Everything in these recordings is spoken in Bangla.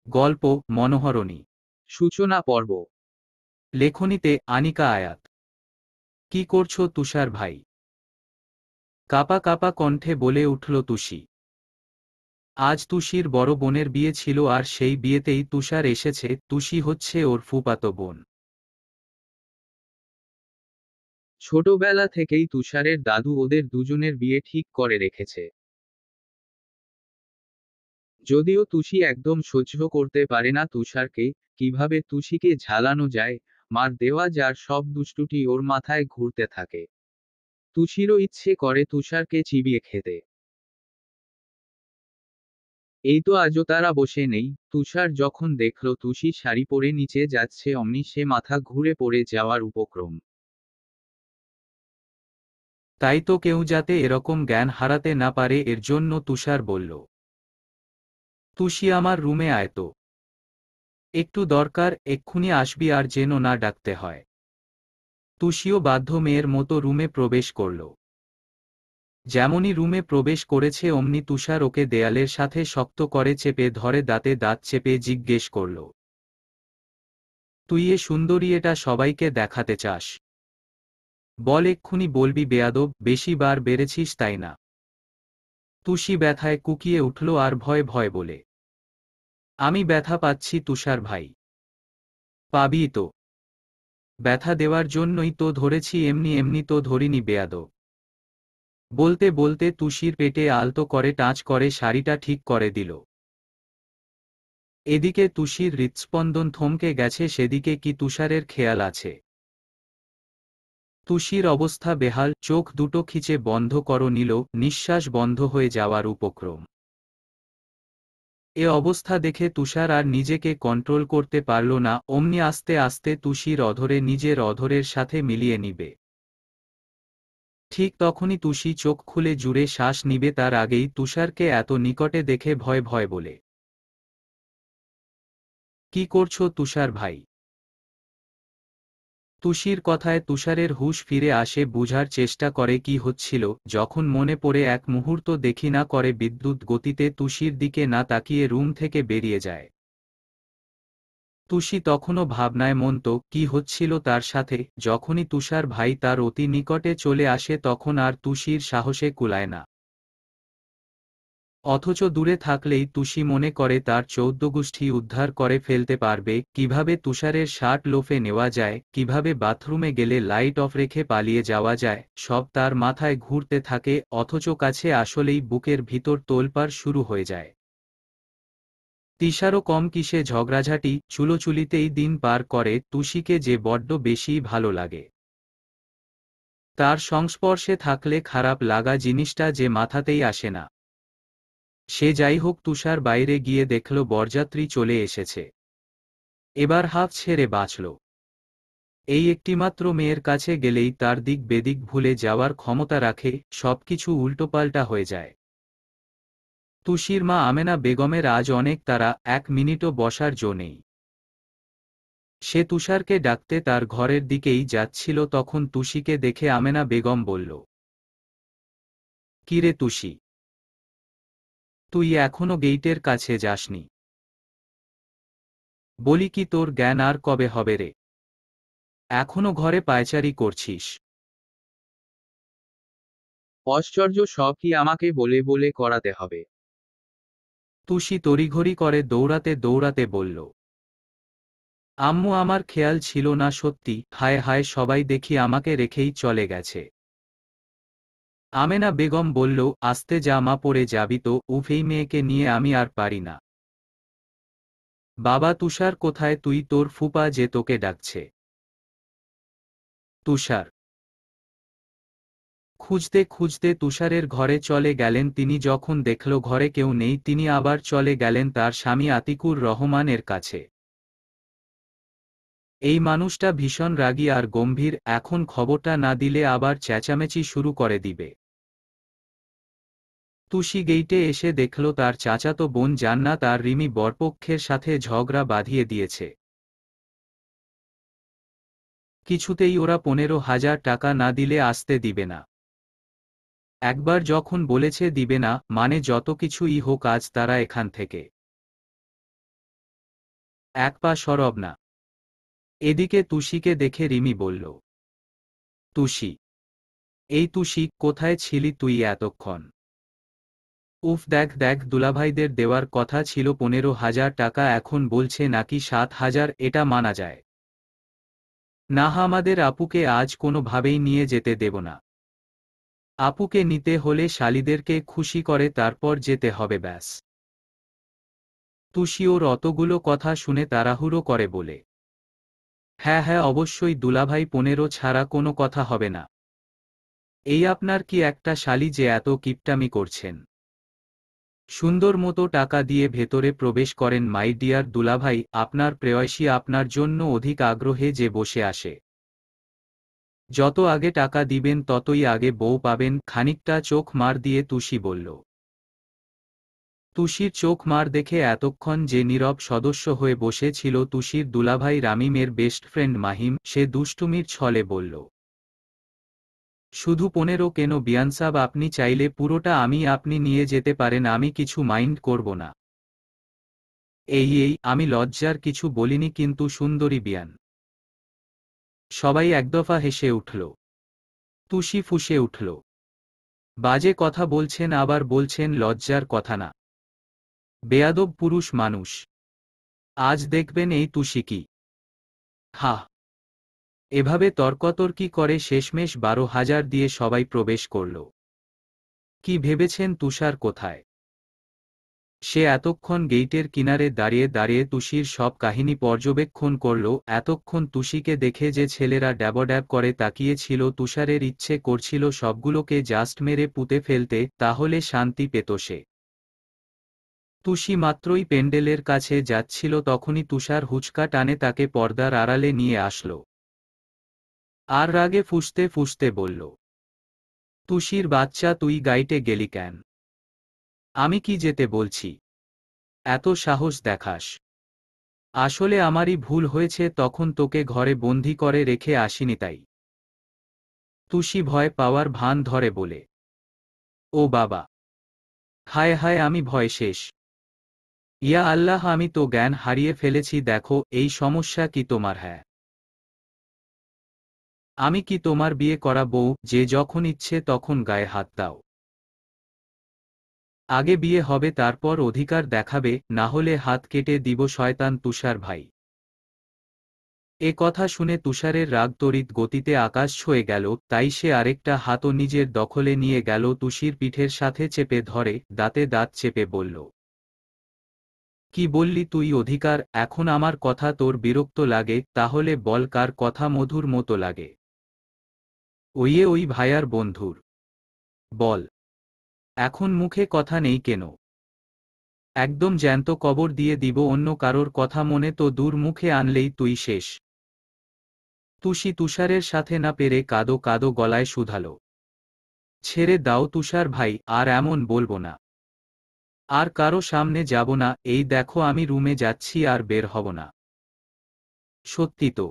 গল্প মনোহরণী। সূচনা পর্ব। লেখনীতে আনিকা আয়াত। কি করছো তুষার ভাই? কাপা কাপা কণ্ঠে বলে উঠল তুষি। আজ তুষির বড় বোনের বিয়ে ছিল আর সেই বিয়েতেই তুষার এসেছে। তুষি হচ্ছে ওর ফুফাতো বোন। ছোটবেলা থেকেই তুষারের দাদু ওদের দুজনের বিয়ে ঠিক করে রেখেছে। যদিও তুষি একদম সহ্য করতে পারে না তুষারকে, কিভাবে তুষিকে ঝালানো যায়, মার দেওয়া যার সব দুষ্টুটি ওর মাথায় ঘুরতে থাকে। তুষিরও ইচ্ছে করে তুষারকে চিবিয়ে খেতে। এই তো আজও তারা বসে নেই। তুষার যখন দেখল তুষি শাড়ি পরে নিচে যাচ্ছে অমনি সে মাথা ঘুরে পড়ে যাওয়ার উপক্রম। তাই তো কেউ যাতে এরকম জ্ঞান হারাতে না পারে এর জন্য তুষার বলল, তুষি আমার রুমে আয় তো। একটু দরকার, এক্ষুনি আসবি আর যেন না ডাকতে হয়। তুষিও বাধ্য মেয়ের মতো রুমে প্রবেশ করল। যেমনই রুমে প্রবেশ করেছে অমনি তুষার ওকে দেয়ালের সাথে শক্ত করে চেপে ধরে দাঁতে দাঁত চেপে জিজ্ঞেস করল, তুই এ সুন্দরী এটা সবাইকে দেখাতে চাস? বল, এক্ষুনি বলবি বেয়াদব, বেশি বার বেড়েছিস তাই না? তুষি ব্যথায় কুকিয়ে উঠল আর ভয় ভয় বলে, আমি ব্যথা পাচ্ছি তুষার ভাই। পাবি তো। ব্যথা দেওয়ার জন্যই তো ধরেছি, এমনি এমনি তো ধরিনি বেয়াদব। বলতে বলতে তুষির পেটে আলতো করে টাচ করে শাড়িটা ঠিক করে দিল। এদিকে তুষির হৃৎস্পন্দন থমকে গেছে, সেদিকে কি তুষারের খেয়াল আছে? তুষির অবস্থা বেহাল, চোখ দুটো খিচে বন্ধ করো নিল, নিঃশ্বাস বন্ধ হয়ে যাওয়ার উপক্রম। এ অবস্থা দেখে তুষার আর নিজেকে কন্ট্রোল করতে পারল না, অমনি আস্তে আস্তে তুষির অধরে নিজের অধরের সাথে মিলিয়ে নিবে। ঠিক তখনই তুষি চোখ খুলে জুড়ে শ্বাস নিবে, তার আগেই তুষারকে এত নিকটে দেখে ভয় ভয় বলে, কি করছো তুষার ভাই? তুষির কথায় তুষারের হুঁশ ফিরে আসে, বুঝার চেষ্টা করে কি হচ্ছিল, যখন মনে পড়ে এক মুহূর্ত দেখি না করে বিদ্যুৎ গতিতে তুষির দিকে না তাকিয়ে রুম থেকে বেরিয়ে যায়। তুষি তখনও ভাবনায় মন্ত, কি হচ্ছিল তার সাথে। যখনই তুষার ভাই তার অতি নিকটে চলে আসে তখন আর তুষির সাহসে কুলায় না। অথচ দূরে থাকলেই তুষি মনে করে তার 14 গোষ্ঠী উদ্ধার করে ফেলতে পারবে, কিভাবে তুষারের শার্ট লোফে নেওয়া যায়, কিভাবে বাথরুমে গেলে লাইট অফ রেখে পালিয়ে যাওয়া যায়, সব তার মাথায় ঘুরতে থাকে। অথচ কাছে আসলেই বুকের ভিতর তোলপাড় শুরু হয়ে যায়। তিশারও কম কিসে ঝগড়াঝাটি, চুলোচুলিতেই দিন পার করে। তুষিকে যে বড্ড বেশি ভালো লাগে। তার সংস্পর্শে থাকলে খারাপ লাগা জিনিসটা যে মাথাতেই আসে না। সে যাই হোক, তুষার বাইরে গিয়ে দেখল বরযাত্রী চলে এসেছে। এবার হাঁফ ছেড়ে বাঁচল। এই একটিমাত্র মেয়ের কাছে গেলেই তার দিক বেদিক ভুলে যাওয়ার ক্ষমতা রাখে, সবকিছু উল্টোপাল্টা হয়ে যায়। তুষির মা আমেনা বেগমের আজ অনেক তাড়া, 1 মিনিটও বসার জো নেই। সে তুষারকে ডাকতে তার ঘরের দিকেই যাচ্ছিল, তখন তুষিকে দেখে আমেনা বেগম বলল, কিরে তুষি, তুই এখনো গেইটের কাছে যাসনি? বলি কি, তোর জ্ঞান আর কবে হবে রে? এখনো ঘরে পায়চারি করছিস? আশ্চর্য, সব কি আমাকে বলে বলে করাতে হবে? তুষি তড়িঘড়ি করে দৌড়াতে দৌড়াতে বলল, আম্মু আমার খেয়াল ছিল না সত্যি, হায় হায় সবাই দেখি আমাকে রেখেই চলে গেছে। আমেনা বেগম বলল, আস্তে যা মা, পড়ে যাবি তো। উফ, এই মেয়েকে নিয়ে আমি আর পারি না। বাবা তুষার কোথায়? তুই, তোর ফুপা যে তোকে ডাকছে। তুষার খুঁজতে খুঁজতে তুষারের ঘরে চলে গেলেন তিনি। যখন দেখল ঘরে কেউ নেই, তিনি আবার চলে গেলেন তার স্বামী আতিকুর রহমানের কাছে। এই মানুষটা ভীষণ রাগী আর গম্ভীর, এখন খবরটা না দিলে আবার চেঁচামেচি শুরু করে দিবে। তুষি গেইটে এসে দেখল তার চাচাতো বোন জান্নাত আর রিমি বরপক্ষের সাথে ঝগড়া বাঁধিয়ে দিয়েছে। কিছুতেই ওরা 15,000 টাকা না দিলে আসতে দিবে না। একবার যখন বলেছে দিবে না, মানে যত কিছুই হোক আজ তারা এখান থেকে এক পা সরব না। এদিকে তুষিকে দেখে রিমি বলল, তুষি, এই তুষি, কোথায় ছিলি তুই এতক্ষণ? উফ, দেখ দেখ, দুলাভাইদের দেওয়ার কথা ছিল 15,000 টাকা, এখন বলছে নাকি 7,000। এটা মানা যায় না। আমাদের আপুকে আজ কোনোভাবেই নিয়ে যেতে দেব না। আপুকে নিতে হলে শালিদেরকে খুশি করে তারপর যেতে হবে, ব্যাস। তুষি ওর অতগুলো কথা শুনে তাড়াহুড়ো করে বলে, হ্যাঁ হ্যাঁ অবশ্যই দুলাভাই, 15 ছাড়া কোনো কথা হবে না। এই আপনার কি একটা শালি যে এত কিপটামি করছেন? সুন্দর মতো টাকা দিয়ে ভেতরে প্রবেশ করেন। মাই ডিয়ার দুলাভাই, আপনার প্রেয়সী আপনার জন্য অধিক আগ্রহে যে বসে আসে। যত আগে টাকা দিবেন ততই আগে বউ পাবেন। খানিকটা চোখ মার দিয়ে তুষি বলল। তুষির চোখ মার দেখে এতক্ষণ যে নীরব সদস্য হয়ে বসে ছিল তুষির দুলাভাই রামিমের বেস্ট ফ্রেন্ড মাহিম, সে দুষ্টুমির ছলে বলল, শুধু 15 কেন বিয়ানসাব, আপনি চাইলে পুরোটা আপনি নিয়ে যেতে পারেন, আমি কিছু মাইন্ড করব না। এই আমি লজ্জার কিছু বলিনি, কিন্তু সুন্দরী বিয়ান। সবাই একদফা হেসে উঠল। তুষি ফুঁসে উঠল, বাজে কথা বলছেন, আবার বলছেন লজ্জার কথা না। বেয়াদব পুরুষ মানুষ। আজ দেখবেন এই তুষি কি। হা, এভাবে তর্কতর্কি করে শেষমেশ 12,000 দিয়ে সবাই প্রবেশ করল। কি ভেবেছেন তুষার কোথায়? সে এতক্ষণ গেইটের কিনারে দাঁড়িয়ে দাঁড়িয়ে তুষির সব কাহিনী পর্যবেক্ষণ করল। এতক্ষণ তুষিকে দেখে যে ছেলেরা ড্যাবড্যাব করে তাকিয়েছিল, তুষারের ইচ্ছে করছিল সবগুলোকে জাস্ট মেরে পুঁতে ফেলতে, তাহলে শান্তি পেত সে। তুষি মাত্রই পেন্ডেলের কাছে যাচ্ছিল তখনই তুষার হুচকা টানে তাকে পর্দার আড়ালে নিয়ে আসলো। আর রাগে ফুঁসতে ফুঁসতে বলল, তুষির বাচ্চা, তুই গাইটে গেলি কেন? আমি কি যেতে বলছি? এত সাহস দেখাস? আসলে আমারই ভুল হয়েছে, তখন তোকে ঘরে বন্দি করে রেখে আসিনি তাই। তুষি ভয় পাওয়ার ভান ধরে বলে, ও বাবা, হায় হায়, আমি ভয় শেষ। ইয়া আল্লাহ, আমি তো জ্ঞান হারিয়ে ফেলেছি। দেখো, এই সমস্যা কি তোমার? হ্যাঁ, আমি কি তোমার বিয়ে করা বউ যে যখন ইচ্ছে তখন গায়ে হাত দাও? আগে বিয়ে হবে তারপর অধিকার দেখাবে, না হলে হাত কেটে দিব শয়তান তুষার ভাই। এ কথা শুনে তুষারের রাগ তড়িৎ গতিতে আকাশ ছুঁয়ে গেল, তাই সে আরেকটা হাতও নিজের দখলে নিয়ে গেল, তুষির পিঠের সাথে চেপে ধরে দাঁতে দাঁত চেপে বলল, কি বললি তুই অধিকার? এখন আমার কথা তোর বিরক্ত লাগে? তাহলে বল কার কথা মধুর মতো লাগে। ওইয়ে ওই ভাইয়ার বন্ধুর। বল, এখন মুখে কথা নেই কেন? একদম জ্যান্ত কবর দিয়ে দিব, অন্য কারোর কথা মনে তো দূর, মুখে আনলেই তুই শেষ। তুষি তুষারের সাথে না পেরে কাঁদো কাঁদো গলায় শুধালো, ছেড়ে দাও তুষার ভাই, আর এমন বলবো না। আর কারো সামনে যাব না, এই দেখো আমি রুমে যাচ্ছি, আর বের হব না। সত্যি তো?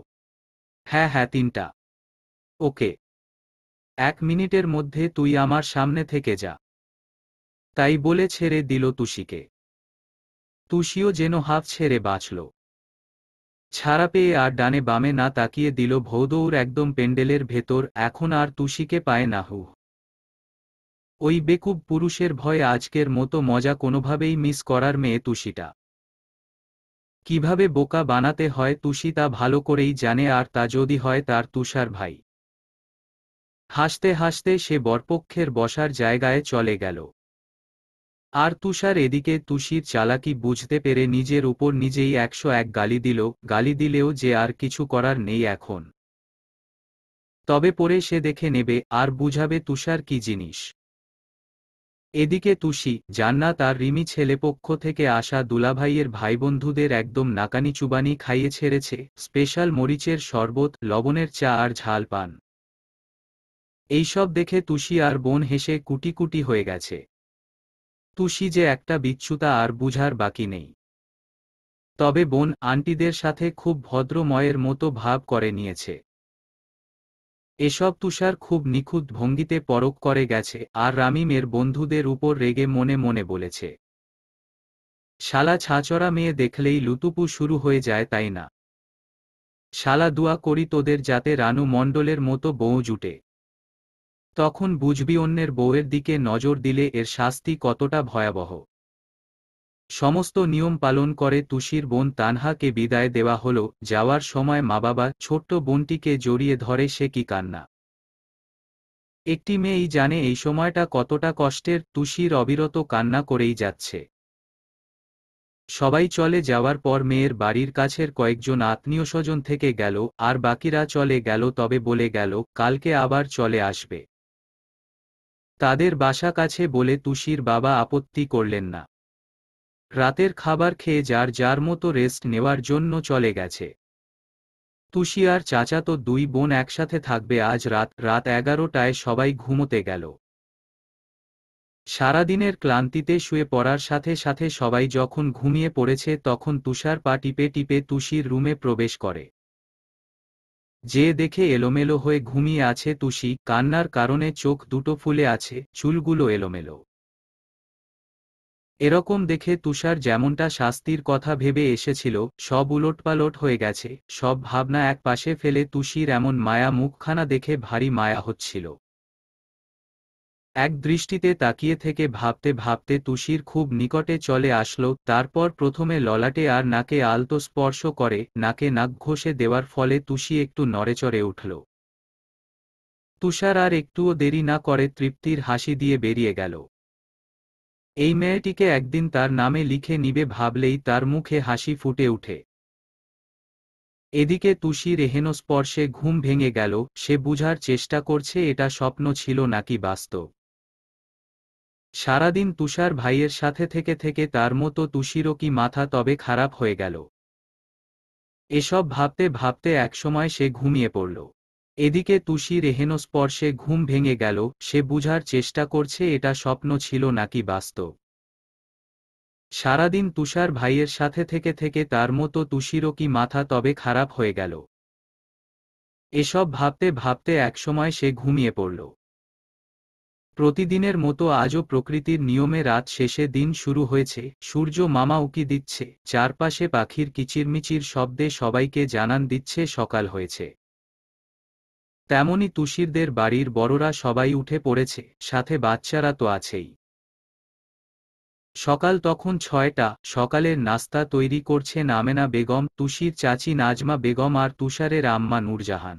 হ্যাঁ হ্যাঁ, 3টা। ওকে। 1 মিনিটের মধ্যে তুই আমার সামনে থেকে যা। তাই বলে ছেড়ে দিল তুষিকে। তুষিও যেন হাফ ছেড়ে বাঁচল। ছাড়া পেয়ে আর ডানে বামে না তাকিয়ে দিল ভৌদৌড় একদম পেন্ডেলের ভেতর। এখন আর তুষিকে পায় না। হু, ওই বেকুব পুরুষের ভয়ে আজকের মতো মজা কোনোভাবেই মিস করার মেয়ে তুষিটা। কিভাবে বোকা বানাতে হয় তুষি তা ভালো করেই জানে, আর তা যদি হয় তার তুষার ভাই। হাসতে হাসতে সে বরপক্ষের বসার জায়গায় চলে গেল। আর তুষার এদিকে তুষির চালাকি বুঝতে পেরে নিজের উপর নিজেই 101 গালি দিল। গালি দিলেও যে আর কিছু করার নেই এখন। তবে পরে সে দেখে নেবে, আর বুঝাবে তুষার কি জিনিস। এদিকে তুষি, জান্নাত আর রিমি ছেলেপক্ষ থেকে আসা দুলাভাইয়ের ভাইবন্ধুদের একদম নাকানি চুবানি খাইয়ে ছেড়েছে। স্পেশাল মরিচের শরবত, লবণের চা আর ঝাল পান। এইসব দেখে তুষি আর বোন হেসে কুটি কুটি হয়ে গেছে। তুষি যে একটা বিচ্ছুতা আর বুঝার বাকি নেই। তবে বোন আন্টিদের সাথে খুব ভদ্রময়ের মতো ভাব করে নিয়েছে। এসব তুষার খুব নিখুঁত ভঙ্গিতে পরখ করে গেছে, আর রামিমের বন্ধুদের উপর রেগে মনে মনে বলেছে, শালা ছাচরা মেয়ে দেখলেই লুতুপু শুরু হয়ে যায়, তাই না? শালা দুয়া করি তোদের যাতে রানু মণ্ডলের মতো বউ জুটে। তখন বুঝবি অন্যের বউয়ের দিকে নজর দিলে এর শাস্তি কতটা ভয়াবহ। সমস্ত নিয়ম পালন করে তুষির বোন তানহাকে বিদায় দেওয়া হলো। যাওয়ার সময় মা বাবা ছোট্ট বোনটিকে জড়িয়ে ধরে, সে কি কান্না! একটি মেয়েই জানে এই সময়টা কতটা কষ্টের। তুষির অবিরত কান্না করেই যাচ্ছে। সবাই চলে যাওয়ার পর মেয়ের বাড়ির কাছের কয়েকজন আত্মীয়স্বজন থেকে গেল, আর বাকিরা চলে গেল, তবে বলে গেল কালকে আবার চলে আসবে। তাদের বাসা কাছে বলে তুষির বাবা আপত্তি করলেন না। রাতের খাবার খেয়ে যার যার মতো রেস্ট নেওয়ার জন্য চলে গেছে। তুষি আর চাচাতো দুই বোন একসাথে থাকবে আজ রাত 11টায় সবাই ঘুমোতে গেল। সারাদিনের ক্লান্তিতে শুয়ে পড়ার সাথে সাথে সবাই যখন ঘুমিয়ে পড়েছে তখন তুষার পা টিপে টিপে তুষির রুমে প্রবেশ করে। যে দেখে এলোমেলো হয়ে ঘুমিয়ে আছে তুষি, কান্নার কারণে চোখ দুটো ফুলে আছে, চুলগুলো এলোমেলো। এরকম দেখে তুষার যেমনটা শাস্তির কথা ভেবে এসেছিল সব উলটপালট হয়ে গেছে। সব ভাবনা এক পাশে ফেলে তুষির এমন মায়া মুখখানা দেখে ভারী মায়া হচ্ছিল। এক দৃষ্টিতে তাকিয়ে থেকে ভাবতে ভাবতে তুষির খুব নিকটে চলে আসলো। তারপর প্রথমে ললাটে আর নাকে আলতো স্পর্শ করে। নাকে নাক ঘষে দেওয়ার ফলে তুষি একটু নড়েচড়ে উঠল। তুষার আর একটুও দেরি না করে তৃপ্তির হাসি দিয়ে বেরিয়ে গেল। এই মেয়েটিকে একদিন তার নামে লিখে নিবে ভাবলেই তার মুখে হাসি ফুটে উঠে। এদিকে তুষির এহেন স্পর্শে ঘুম ভেঙে গেল। সে বুঝার চেষ্টা করছে এটা স্বপ্ন ছিল নাকি বাস্তব। সারাদিন তুষার ভাইয়ের সাথে থেকে থেকে তার মতো তুষিরও কি মাথা তবে খারাপ হয়ে গেল। এসব ভাবতে ভাবতে একসময় সে ঘুমিয়ে পড়ল। এদিকে তুষির এহেন স্পর্শে ঘুম ভেঙে গেল। সে বুঝার চেষ্টা করছে এটা স্বপ্ন ছিল নাকি বাস্তব। সারাদিন তুষার ভাইয়ের সাথে থেকে থেকে তার মতো তুষিরও কি মাথা তবে খারাপ হয়ে গেল। এসব ভাবতে ভাবতে একসময় সে ঘুমিয়ে পড়ল। প্রতিদিনের মতো আজও প্রকৃতির নিয়মে রাত শেষে দিন শুরু হয়েছে। সূর্য মামা উকি দিচ্ছে, চারপাশে পাখির কিচিরমিচির শব্দে সবাইকে জানান দিচ্ছে সকাল হয়েছে। তেমনি তুষিরদের বাড়ির বড়রা সবাই উঠে পড়েছে, সাথে বাচ্চারা তো আছেই। সকাল তখন 6টা। সকালের নাস্তা তৈরি করছেন আমেনা বেগম, তুষির চাচি নাজমা বেগম আর তুষারের আম্মা নূরজাহান।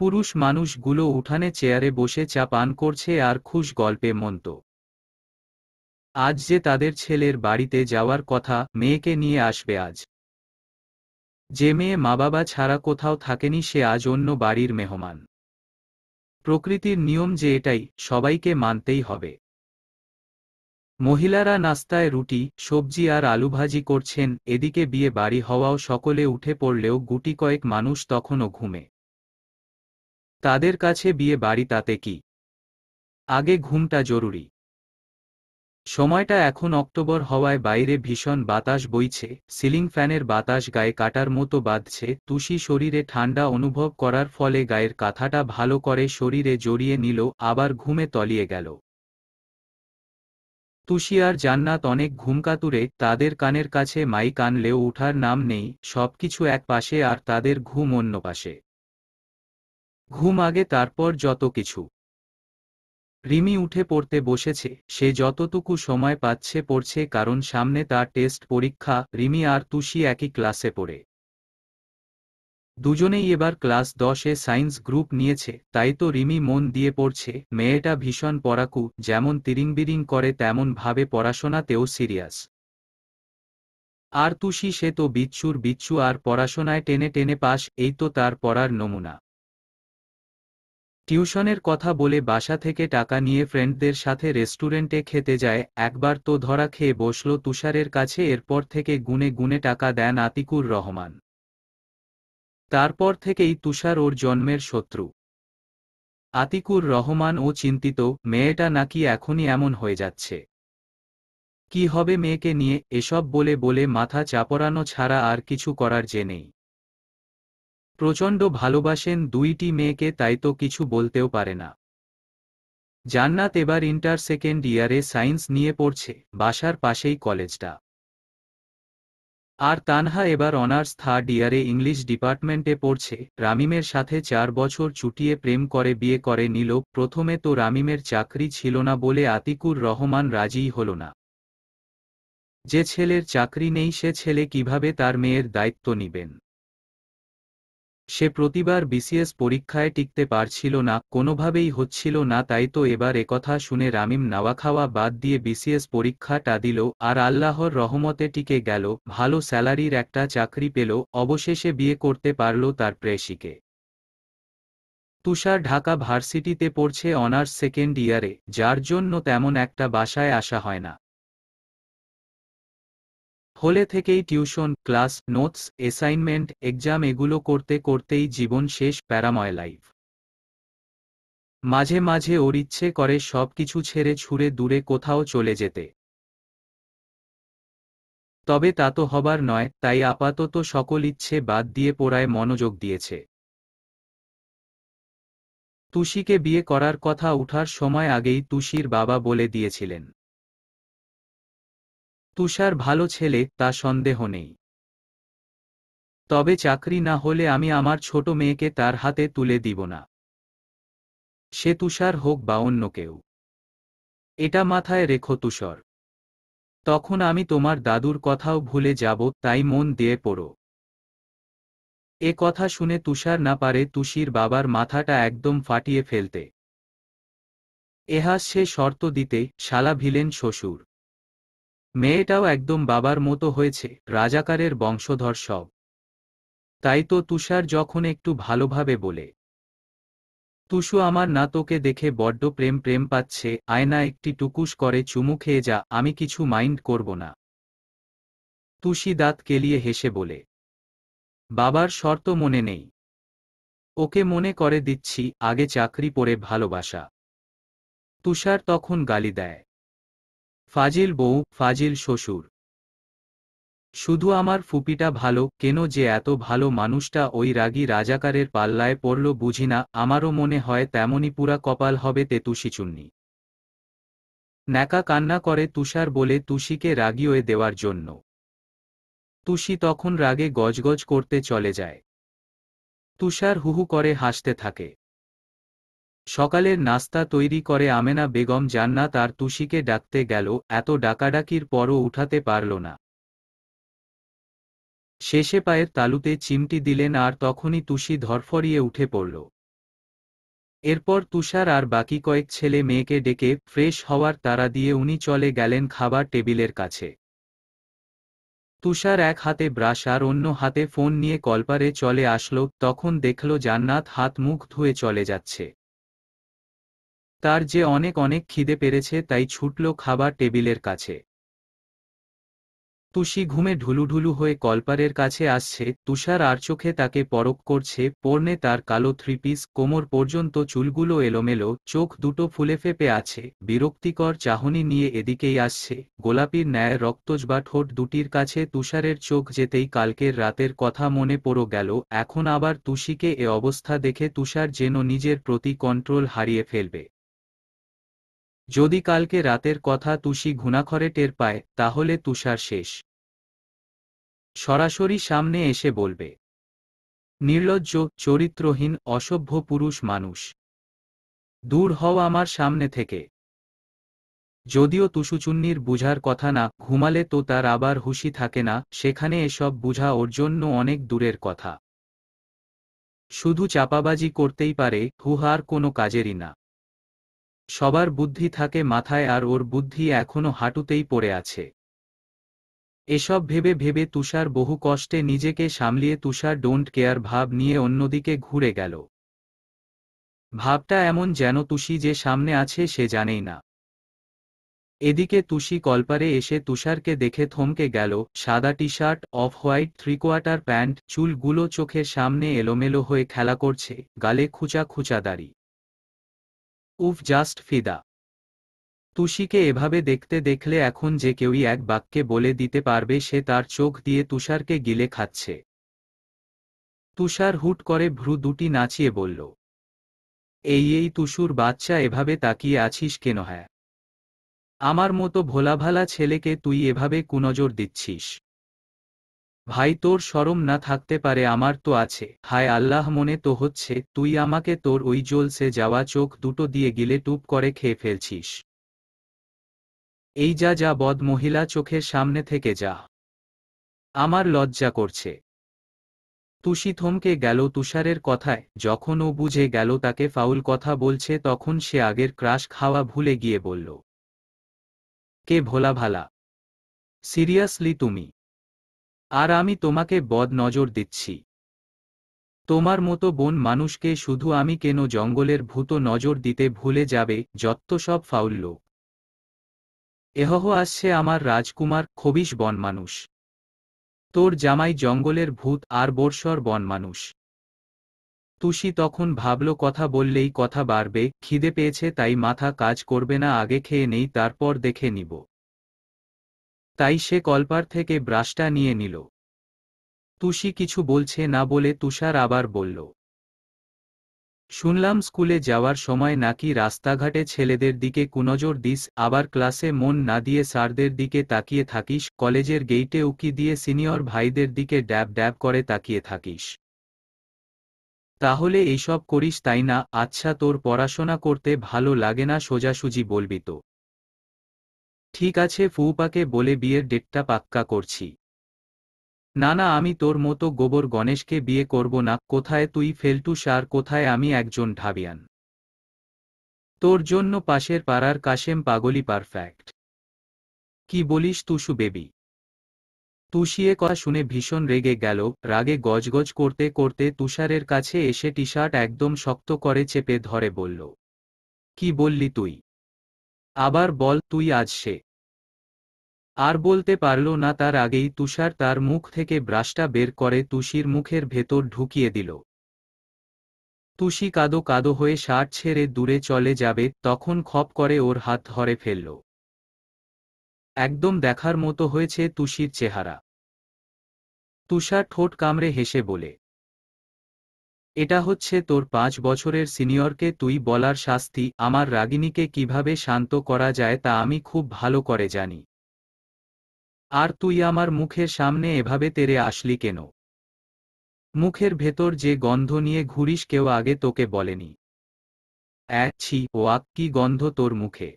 পুরুষ মানুষগুলো উঠানে চেয়ারে বসে চা পান করছে আর খুশ গল্পে মন্ত। আজ যে তাদের ছেলের বাড়িতে যাওয়ার কথা, মেয়েকে নিয়ে আসবে আজ। যে মেয়ে মা বাবা ছাড়া কোথাও থাকেনি সে আজ অন্য বাড়ির মেহমান। প্রকৃতির নিয়ম যে এটাই, সবাইকে মানতেই হবে। মহিলারা নাস্তায় রুটি, সবজি আর আলুভাজি করছেন। এদিকে বিয়ে বাড়ি হওয়াও সকলে উঠে পড়লেও গুটি কয়েক মানুষ তখনও ঘুমে। তাদের কাছে বিয়ে বাড়ি তাতে কি, আগে ঘুমটা জরুরি। সময়টা এখন অক্টোবর হওয়ায় বাইরে ভীষণ বাতাস বইছে। সিলিং ফ্যানের বাতাস গায়ে কাটার মতো বাঁধছে। তুষি শরীরে ঠান্ডা অনুভব করার ফলে গায়ের কাঁথাটা ভালো করে শরীরে জড়িয়ে নিল, আবার ঘুমে তলিয়ে গেল। তুষি আর জান্নাত অনেক ঘুমকাতুরে। তাদের কানের কাছে মাইক আনলেও উঠার নাম নেই। সবকিছু এক পাশে আর তাদের ঘুম অন্য পাশে। ঘুম আগে, তারপর যত কিছু। রিমি উঠে পড়তে বসেছে। সে যতটুকু সময় পাচ্ছে পড়ছে, কারণ সামনে তার টেস্ট পরীক্ষা। রিমি আর তুষি একই ক্লাসে পড়ে। দুজনেই এবার ক্লাস 10-এ সায়েন্স গ্রুপ নিয়েছে, তাই তো রিমি মন দিয়ে পড়ছে। মেয়েটা ভীষণ পড়াকু, যেমন তিরিংবিরিং করে তেমন ভাবে পড়াশোনাতেও সিরিয়াস। আর তুষি, সে তো বিচ্ছুর বিচ্ছু, আর পড়াশোনায় টেনে টেনে পাস, এই তো তার পড়ার নমুনা। টিউশনের কথা বলে বাসা থেকে টাকা নিয়ে ফ্রেন্ডদের সাথে রেস্টুরেন্টে খেতে যায়। একবার তো ধরা খেয়ে বসল তুষারের কাছে। এরপর থেকে গুনে গুনে টাকা দেন আতিকুর রহমান। তারপর থেকেই তুষার ওর জন্মের শত্রু। আতিকুর রহমান ও চিন্তিত, মেয়েটা নাকি এখনই এমন হয়ে যাচ্ছে। কি হবে মেয়েকে নিয়ে, এসব বলে বলে মাথা চাপড়ানো ছাড়া আর কিছু করার যে নেই। প্রচণ্ড ভালোবাসেন দুইটি মেয়েকে, তাই তো কিছু বলতেও পারে না। জান্নাত এবার ইন্টার সেকেন্ড ইয়ারে সায়েন্স নিয়ে পড়ছে, বাসার পাশেই কলেজটা। আর তানহা এবার অনার্স থার্ড ইয়ারে ইংলিশ ডিপার্টমেন্টে পড়ছে। রামিমের সাথে 4 বছর চুটিয়ে প্রেম করে বিয়ে করে নিল। প্রথমে তো রামিমের চাকরি ছিল না বলে আতিকুর রহমান রাজিই হল না। যে ছেলের চাকরি নেই সে ছেলে কিভাবে তার মেয়ের দায়িত্ব নিবেন? সে প্রতিবার বিসিএস পরীক্ষায় টিকতে পারছিল না, কোনোভাবেই হচ্ছিল না, তাই তো এবার একথা শুনে রামিম নাওয়া-খাওয়া বাদ দিয়ে বিসিএস পরীক্ষাটা দিল, আর আল্লাহর রহমতে টিকে গেল, ভালো স্যালারির একটা চাকরি পেল, অবশেষে বিয়ে করতে পারল তার প্রেয়সীকে। তুষার ঢাকা ভার্সিটিতে পড়ছে অনার্স সেকেন্ড ইয়ারে, যার জন্য তেমন একটা বাসায় আসা হয় না। হলে থেকেই tuition, class, notes, assignment, exam এগুলো করতে করতেই জীবন শেষ, প্যারাময় লাইফ। মাঝে মাঝে ওর ইচ্ছে করে সবকিছু ছেড়ে ছুঁড়ে দূরে কোথাও চলে যেতে। তবে তা তো হবার নয়, তাই আপাতত সকল ইচ্ছে বাদ দিয়ে পড়ায় মনোযোগ দিয়েছে। তুষিকে বিয়ে করার কথা উঠার সময় আগেই তুষির বাবা বলে দিয়েছিলেন, তুষার ভালো ছেলে, তা সন্দেহ নেই। তবে চাকরি না হলে আমি আমার ছোট মেয়েকে তার হাতে তুলে দিব না, সে তুষার হোক বা অন্য কেউ। এটা মাথায় রেখো তুষার। তখন আমি তোমার দাদুর কথাও ভুলে যাব, তাই মন দিয়ে পড়ো। এ কথা শুনে তুষার না পারে তুষির বাবার মাথাটা একদম ফাটিয়ে ফেলতে। এহাজ সে শর্ত দিতে, শালা ভিলেন শ্বশুর। মেয়েটাও একদম বাবার মতো হয়েছে, রাজাকারের বংশধর সব। তাই তো তুষার যখন একটু ভালোভাবে বলে, তুষু আমার না তোকে দেখে বড্ড প্রেম প্রেম পাচ্ছে, আয়না একটি টুকুস করে চুমু খেয়ে যা, আমি কিছু মাইন্ড করব না। তুষি দাঁত কেলিয়ে হেসে বলে, বাবার শর্ত মনে নেই। ওকে মনে করে দিচ্ছি, আগে চাকরি পড়ে ভালোবাসা। তুষার তখন গালি দেয়, ফাজিল বউ, ফাজিল শ্বশুর। শুধু আমার ফুপিটা ভালো, কেন যে এত ভালো মানুষটা ওই রাগী রাজাকারের পাল্লায় পড়ল বুঝি না, আমারও মনে হয় তেমনই পুরা কপাল হবে তেতুশিচুন্নি। ন্যাকা কান্না করে তুষার বলে তুষিকে রাগিয়ে দেওয়ার জন্য। তুষি তখন রাগে গজগজ করতে চলে যায়। তুষার হুহু করে হাসতে থাকে। সকালের নাস্তা তৈরি করে আমেনা বেগম। জান্নাত আর তুষিকে ডাকতে গেল, এত ডাকাডাকির পরও উঠাতে পারল না। শেষে পায়ের তালুতে চিমটি দিলেন আর তখনই তুষি ধরফরিয়ে উঠে পড়ল। এরপর তুষার আর বাকি কয়েক ছেলে মেয়েকে ডেকে ফ্রেশ হওয়ার তাড়া দিয়ে উনি চলে গেলেন খাবার টেবিলের কাছে। তুষার এক হাতে ব্রাশ আর অন্য হাতে ফোন নিয়ে কলপারে চলে আসলো, তখন দেখল জান্নাত হাত মুখ ধুয়ে চলে যাচ্ছে। তার যে অনেক অনেক খিদে পেরেছে, তাই ছুটল খাবার টেবিলের কাছে। তুষি ঘুমে ঢুলুঢুলু হয়ে কলপারের কাছে আসছে, তুষার আর চোখে তাকে পরখ করছে। পরনে তার কালো থ্রিপিস, কোমর পর্যন্ত চুলগুলো এলোমেলো, চোখ দুটো ফুলে ফেপে আছে, বিরক্তিকর চাহনি নিয়ে এদিকেই আসছে। গোলাপির ন্যায় রক্তজবা ঠোঁট দুটির কাছে তুষারের চোখ যেতেই কালকের রাতের কথা মনে পড়ে গেল। এখন আবার তুষিকে এ অবস্থা দেখে তুষার যেন নিজের প্রতি কন্ট্রোল হারিয়ে ফেলবে। যদি কালকে রাতের কথা তুষি ঘুণাক্ষরে টের পায়, তাহলে তুষার শেষ। সরাসরি সামনে এসে বলবে, নির্লজ্জ, চরিত্রহীন, অসভ্য পুরুষ মানুষ, দূর হও আমার সামনে থেকে। যদিও তুষুচুন্নির বুঝার কথা না, ঘুমালে তো তার আবার হুঁশই থাকে না, সেখানে এসব বুঝা ওর জন্য অনেক দূরের কথা। শুধু চাপাবাজি করতেই পারে, হুহার কোনো কাজেরই না। সবার বুদ্ধি থাকে মাথায়, আর ওর বুদ্ধি এখনো হাঁটুতেই পড়ে আছে। এসব ভেবে ভেবে তুষার বহু কষ্টে নিজেকে সামলিয়ে তুষার ডোন্ট কেয়ার ভাব নিয়ে অন্যদিকে ঘুরে গেল। ভাবটা এমন যেন তুষি যে সামনে আছে সে জানেই না। এদিকে তুষি কলপারে এসে তুষারকে দেখে থমকে গেল। সাদা T shirt, off white three-quarter pant, চুলগুলো চোখের সামনে এলোমেলো হয়ে খেলা করছে, গালে খুঁচা খুঁচা দাড়ি। উফ, জাস্ট ফিদা। তুষিকে এভাবে দেখতে দেখলে এখন যে কেউই এক বাক্যে বলে দিতে পারবে সে তার চোখ দিয়ে তুষারকে গিলে খাচ্ছে। তুষার হুট করে ভ্রু দুটি নাচিয়ে বলল, এই তুষুর বাচ্চা, এভাবে তাকিয়ে আছিস কেন? হ্যাঁ, আমার মতো ভোলাভালা ছেলেকে তুই এভাবে কুনজর দিচ্ছিস? ভাই, তোর শরম না থাকতে পারে? আমার তো আছে। হায় আল্লাহ, মনে তো হচ্ছে তুই আমাকে তোর ওই জ্বলসে যাওয়া চোখ দুটো দিয়ে গিলে টুপ করে খেয়ে ফেলছিস। এই যা যা, বদ মহিলা, চোখের সামনে থেকে যা, আমার লজ্জা করছে। তুষি থমকে গেল তুষারের কথায়। যখন ও বুঝে গেল তাকে ফাউল কথা বলছে, তখন সে আগের ক্রাশ খাওয়া ভুলে গিয়ে বলল, কে ভোলা ভালা? সিরিয়াসলি তুমি? আর আমি তোমাকে বদ নজর দিচ্ছি? তোমার মতো বোন মানুষকে শুধু আমি কেন জঙ্গলের ভূত নজর দিতে ভুলে যাবে? যত্ত সব ফাউল লোক। এহহ আসছে আমার রাজকুমার, খবিশ বন মানুষ। তোর জামাই জঙ্গলের ভূত আর বর্ষর বন মানুষ। তুষি তখন ভাবল কথা বললেই কথা বাড়বে, খিদে পেয়েছে তাই মাথা কাজ করবে না, আগে খেয়ে নেই তারপর দেখে নিব। তাই সে কলপার থেকে ব্রাশটা নিয়ে নিল। তুষি কিছু বলছে না বলে তুষার আবার বলল, শুনলাম স্কুলে যাওয়ার সময় নাকি রাস্তাঘাটে ছেলেদের দিকে কুনজর দিস, আবার ক্লাসে মন না দিয়ে স্যারদের দিকে তাকিয়ে থাকিস, কলেজের গেইটে উকি দিয়ে সিনিয়র ভাইদের দিকে ড্যাব ড্যাব করে তাকিয়ে থাকিস। তাহলে এইসব করিস তাই না? আচ্ছা, তোর পড়াশোনা করতে ভালো লাগে না? সোজাসুজি বলবি তো। ঠিক আছে, ফুউপাকে বলে বিয়ের ডেটটা পাক্কা করছি। না না, আমি তোর মতো গোবর গণেশকে বিয়ে করব না। কোথায় তুই ফেলটুস আর কোথায় আমি একজন ঢাবিয়ান? তোর জন্য পাশের পাড়ার কাশেম পাগলি পারফেক্ট। কি বলিস তুষু বেবি? তুষিয়ে কথা শুনে ভীষণ রেগে গেল। রাগে গজগজ করতে করতে তুষারের কাছে এসে টি শার্ট একদম শক্ত করে চেপে ধরে বলল, কি বললি তুই? আবার বল। তুই আজ সে আর বলতে পারল না, তার আগেই তুষার তার মুখ থেকে ব্রাশটা বের করে তুষির মুখের ভেতর ঢুকিয়ে দিল। তুষি কাদো কাদো হয়ে শার্ট ছেড়ে দূরে চলে যাবে, তখন খপ করে ওর হাত ধরে ফেলল। একদম দেখার মতো হয়েছে তুষির চেহারা। তুষার ঠোঁট কামড়ে হেসে বলে, এটা হচ্ছে তোর 5 বছরের সিনিয়রকে তুই বলার শাস্তি? আমার রাগিনীকে কিভাবে শান্ত করা যায় তা আমি খুব ভালো করে জানি। আর তুই আমার মুখের সামনে এভাবে তেড়ে আসলি কেন? মুখের ভেতর যে গন্ধ নিয়ে ঘুরিস কেউ আগে তোকে বলেনি? ছি ওয়াক, কি গন্ধ তোর মুখে!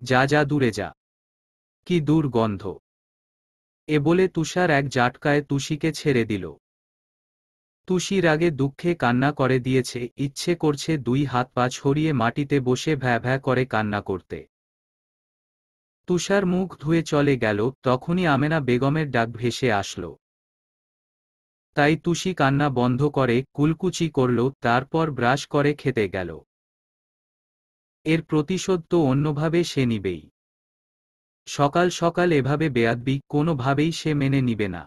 যা যা, দূরে যা। কি দুর্গন্ধ! এ বলে তুষার এক জাটকায় তুষিকে ছেড়ে দিল। তুষি রাগে দুঃখে কান্না করে দিয়েছে, ইচ্ছে করছে দুই হাত পা ছড়িয়ে মাটিতে বসে ভ্যা ভ্যা করে কান্না করতে। তুষার মুখ ধুয়ে চলে গেল, তখনই আমেনা বেগমের ডাক ভেসে আসলো। তাই তুষি কান্না বন্ধ করে কুলকুচি করল, তারপর ব্রাশ করে খেতে গেল। এর প্রতিশোধ তো অন্যভাবে সে নিবেই। সকাল সকাল এভাবে বেয়াদবি কোনোভাবেই সে মেনে নিবে না।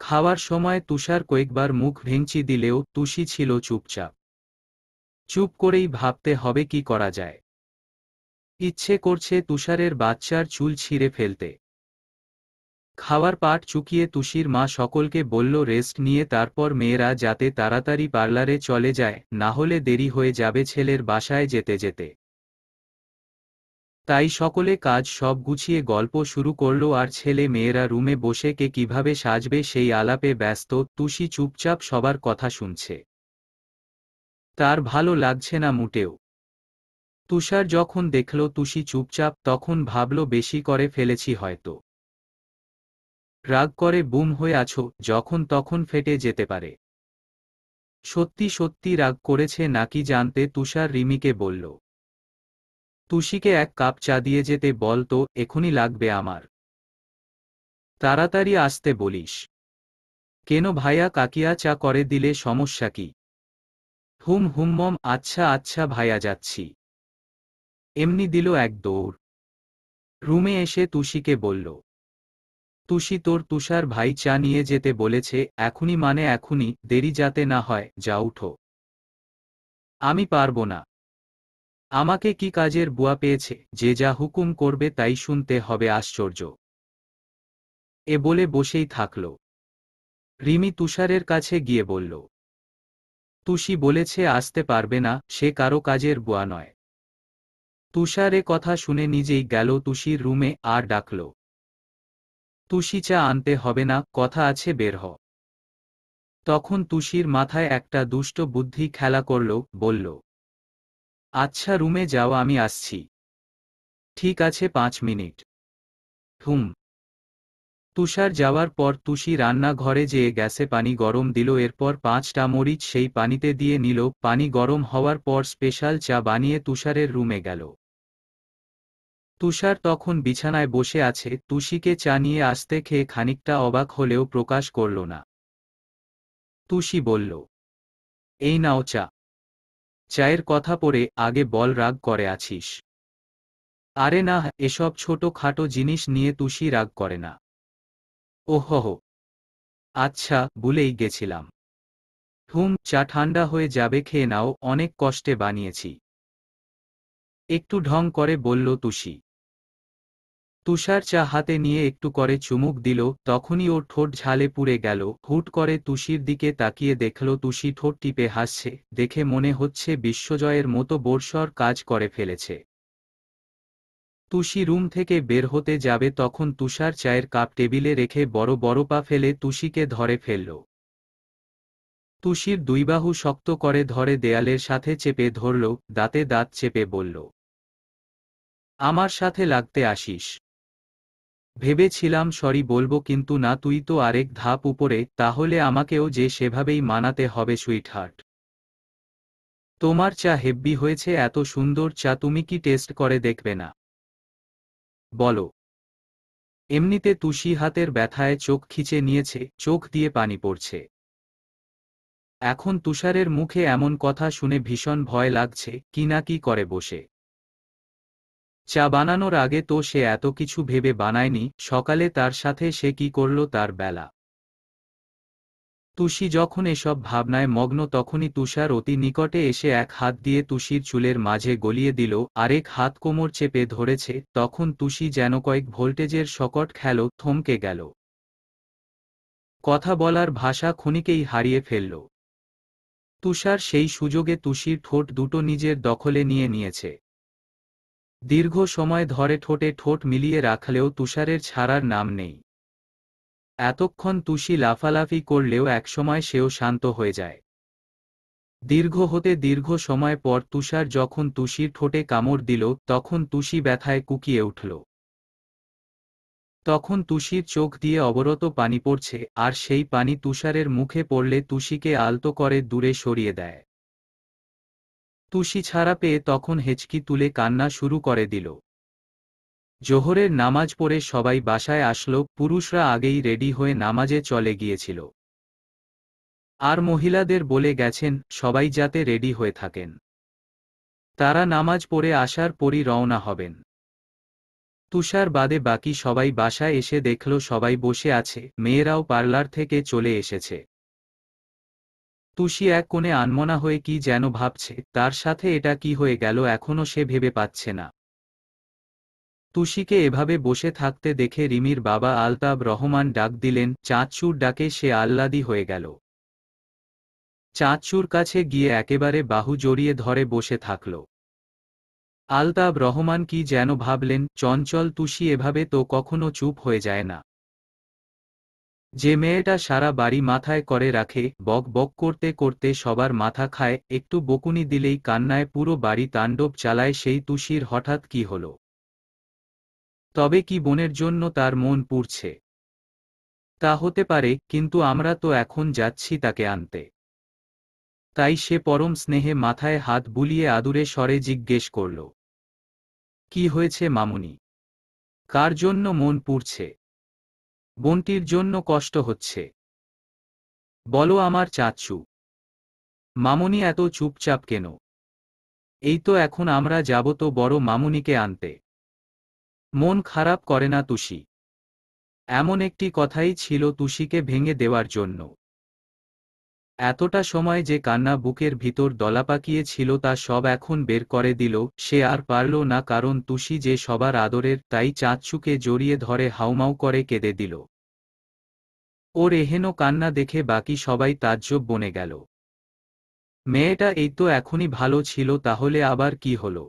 খাওয়ার সময় তুষার কয়েকবার মুখ ভেঙচি দিলেও তুষি ছিল চুপচাপ। চুপ করেই ভাবতে হবে কি করা যায়। ইচ্ছে করছে তুষারের বাচ্চার চুল ছিঁড়ে ফেলতে। খাওয়ার পাট চুকিয়ে তুষির মা সকলকে বলল রেস্ট নিয়ে তারপর মেয়েরা যাতে তাড়াতাড়ি পার্লারে চলে যায়, না হলে দেরি হয়ে যাবে ছেলের বাসায় যেতে যেতে। তাই সকলে কাজ সব গুছিয়ে গল্প শুরু করল, আর ছেলে মেয়েরা রুমে বসে কে কিভাবে সাজবে সেই আলাপে ব্যস্ত। তুষি চুপচাপ সবার কথা শুনছে। তার ভালো লাগছে না মোটেও। তুষার যখন দেখল তুষি চুপচাপ, তখন ভাবল বেশি করে ফেলেছি হয়তো। রাগ করে বুম হয়ে আছো, যখন তখন ফেটে যেতে পারে। সত্যি সত্যি রাগ করেছে নাকি জানতে তুষার রিমিকে বলল, তুষিকে এক কাপ চা দিয়ে যেতে বল তো, এখনই লাগবে আমার। তাড়াতাড়ি আসতে বলিস। কেন ভাইয়া, কাকিয়া চা করে দিলে সমস্যা কি? হুম হুম মম, আচ্ছা আচ্ছা ভাইয়া যাচ্ছি। এমনি দিল এক দৌড়। রুমে এসে তুষিকে বলল, তুষি, তোর তুষার ভাই চা নিয়ে যেতে বলেছে। এখনই মানে এখনই, দেরি যাতে না হয়, যা উঠো। আমি পারবো না। আমাকে কি কাজের বুয়া পেয়েছে যে যা হুকুম করবে তাই শুনতে হবে? আশ্চর্য! এ বলে বসেই থাকল। রিমি তুষারের কাছে গিয়ে বলল, তুষি বলেছে আসতে পারবে না, সে কারো কাজের বুয়া নয়। তুষার এ কথা শুনে নিজেই গেল তুষির রুমে আর ডাকল, তুষি চা আনতে হবে না, কথা আছে, বের হ। তখন তুষির মাথায় একটা দুষ্ট বুদ্ধি খেলা করল, বলল, আচ্ছা রুমে যাও, আমি আসছি। ঠিক আছে, 5 মিনিট। হুম। তুষার যাওয়ার পর তুষি রান্নাঘরে যেয়ে গ্যাসে পানি গরম দিল, এরপর 5টা মরিচ সেই পানিতে দিয়ে নিল। পানি গরম হওয়ার পর স্পেশাল চা বানিয়ে তুষারের রুমে গেল। তুষার তখন বিছানায় বসে আছে, তুষিকে চা নিয়ে আসতে খেয়ে খানিকটা অবাক হলেও প্রকাশ করল না। তুষি বলল, এই নাও চা। চায়ের কথা পড়ে আগে বল, রাগ করে আছিস? আরে না, এসব ছোট খাটো জিনিস নিয়ে তুষি রাগ করে না। ওহহ, আচ্ছা, ভুলেই গেছিলাম। চা ঠান্ডা হয়ে যাবে, খেয়ে নাও, অনেক কষ্টে বানিয়েছি। একটু ঢং করে বলল তুষি। তুষার চা হাতে নিয়ে একটু করে চুমুক দিল, তখনই ওর ঠোঁট ঝালে পুড়ে গেল। হুট করে তুষির দিকে তাকিয়ে দেখল তুষি ঠোঁট টিপে হাসছে, দেখে মনে হচ্ছে বিশ্বজয়ের মতো বর্ষর কাজ করে ফেলেছে। তুষি রুম থেকে বের হতে যাবে, তখন তুষার চায়ের কাপ টেবিলে রেখে বড় বড় পা ফেলে তুষিকে ধরে ফেলল। তুষির দুই বাহু শক্ত করে ধরে দেয়ালের সাথে চেপে ধরল, দাঁতে দাঁত চেপে বলল, আমার সাথে লাগতে আসিস? ভেবেছিলাম সরি বলবো, কিন্তু না, তুই তো আরেক ধাপ উপরে, তাহলে আমাকেও যে সেভাবেই মানাতে হবে সুইটহার্ট। তোমার চা হেব্বি হয়েছে, এত সুন্দর চা তুমি কি টেস্ট করে দেখবে না? বলো। এমনিতে তুষি হাতের ব্যথায় চোখ খিচে নিয়েছে, চোখ দিয়ে পানি পড়ছে। এখন তুষারের মুখে এমন কথা শুনে ভীষণ ভয় লাগছে, কি না কি করে বসে। চা বানানোর আগে তো সে এত কিছু ভেবে বানায়নি, সকালে তার সাথে সে কি করল তার বেলা। তুষি যখন এসব ভাবনায় মগ্ন, তখনই তুষার অতি নিকটে এসে এক হাত দিয়ে তুষির চুলের মাঝে গলিয়ে দিল, আরেক হাত কোমর চেপে ধরেছে। তখন তুষি যেন কয়েক ভোল্টেজের শকট খেল, থমকে গেল। কথা বলার ভাষা ক্ষণিকেই হারিয়ে ফেলল। তুষার সেই সুযোগে তুষির ঠোঁট দুটো নিজের দখলে নিয়ে নিয়েছে। দীর্ঘ সময় ধরে ঠোঁটে ঠোঁট মিলিয়ে রাখলেও তুষারের ছাড়ার নাম নেই। এতক্ষণ তুষি লাফালাফি করলেও একসময় সেও শান্ত হয়ে যায়। দীর্ঘ সময় পর তুষার যখন তুষির ঠোঁটে কামড় দিল, তখন তুষি ব্যথায় কুকিয়ে উঠল। তখন তুষির চোখ দিয়ে অবরত পানি পড়ছে, আর সেই পানি তুষারের মুখে পড়লে তুষিকে আলতো করে দূরে সরিয়ে দেয়। তুষি ছাড়া পেয়ে তখন হেঁচকি তুলে কান্না শুরু করে দিল। জোহরের নামাজ পড়ে সবাই বাসায় আসলো, পুরুষরা আগেই রেডি হয়ে নামাজে চলে গিয়েছিল। আর মহিলাদের বলে গেছেন সবাই যাতে রেডি হয়ে থাকেন। তারা নামাজ পড়ে আসার পরই রওনা হবেন। তুষার বাদে বাকি সবাই বাসায় এসে দেখল সবাই বসে আছে, মেয়েরাও পার্লার থেকে চলে এসেছে। তুষি এক কোণে আনমনা হয়ে কি যেন ভাবছে, তার সাথে এটা কি হয়ে গেল এখনো সে ভেবে পাচ্ছে না। তুষিকে এভাবে বসে থাকতে দেখে রিমির বাবা আলতাব রহমান ডাক দিলেন, চাঁদচুর ডাকে সে আহ্লাদী হয়ে গেল। চাঁদচুর কাছে গিয়ে একেবারে বাহু জড়িয়ে ধরে বসে থাকল। আলতাব রহমান কি যেন ভাবলেন, চঞ্চল তুষি এভাবে তো কখনো চুপ হয়ে যায় না। যে মেয়েটা সারা বাড়ি মাথায় করে রাখে, বক বক করতে করতে সবার মাথা খায়, একটু বকুনি দিলেই কান্নায় পুরো বাড়ি তাণ্ডব চালায়, সেই তুষির হঠাৎ কি হল? তবে কি বোনের জন্য তার মন পুড়ছে? তা হতে পারে, কিন্তু আমরা তো এখন যাচ্ছি তাকে আনতে। তাই সে পরম স্নেহে মাথায় হাত বুলিয়ে আদুরে স্বরে জিজ্ঞেস করল, কি হয়েছে মামুনি? কার জন্য মন পুড়ছে? বোনটির জন্য কষ্ট হচ্ছে? বলো আমার চাচ্চু। মামুনি এত চুপচাপ কেন? এই তো এখন আমরা যাব তো বড় মামুনিকে আনতে। মন খারাপ করে না তুষি। এমন একটি কথাই ছিল তুষিকে ভেঙে দেওয়ার জন্য। এতটা সময় যে কান্না বুকের ভিতর দলাপাকিয়ে ছিল তা সব এখন বের করে দিল। সে আর পারল না, কারণ তুষি যে সবার আদরের, তাই চাঁদচুকে জড়িয়ে ধরে হাউমাউ করে কেঁদে দিল। ওর এহেন কান্না দেখে বাকি সবাই তাজ্জব বনে গেল। মেয়েটা এই তো এখনই ভালো ছিল, তাহলে আবার কি হলো?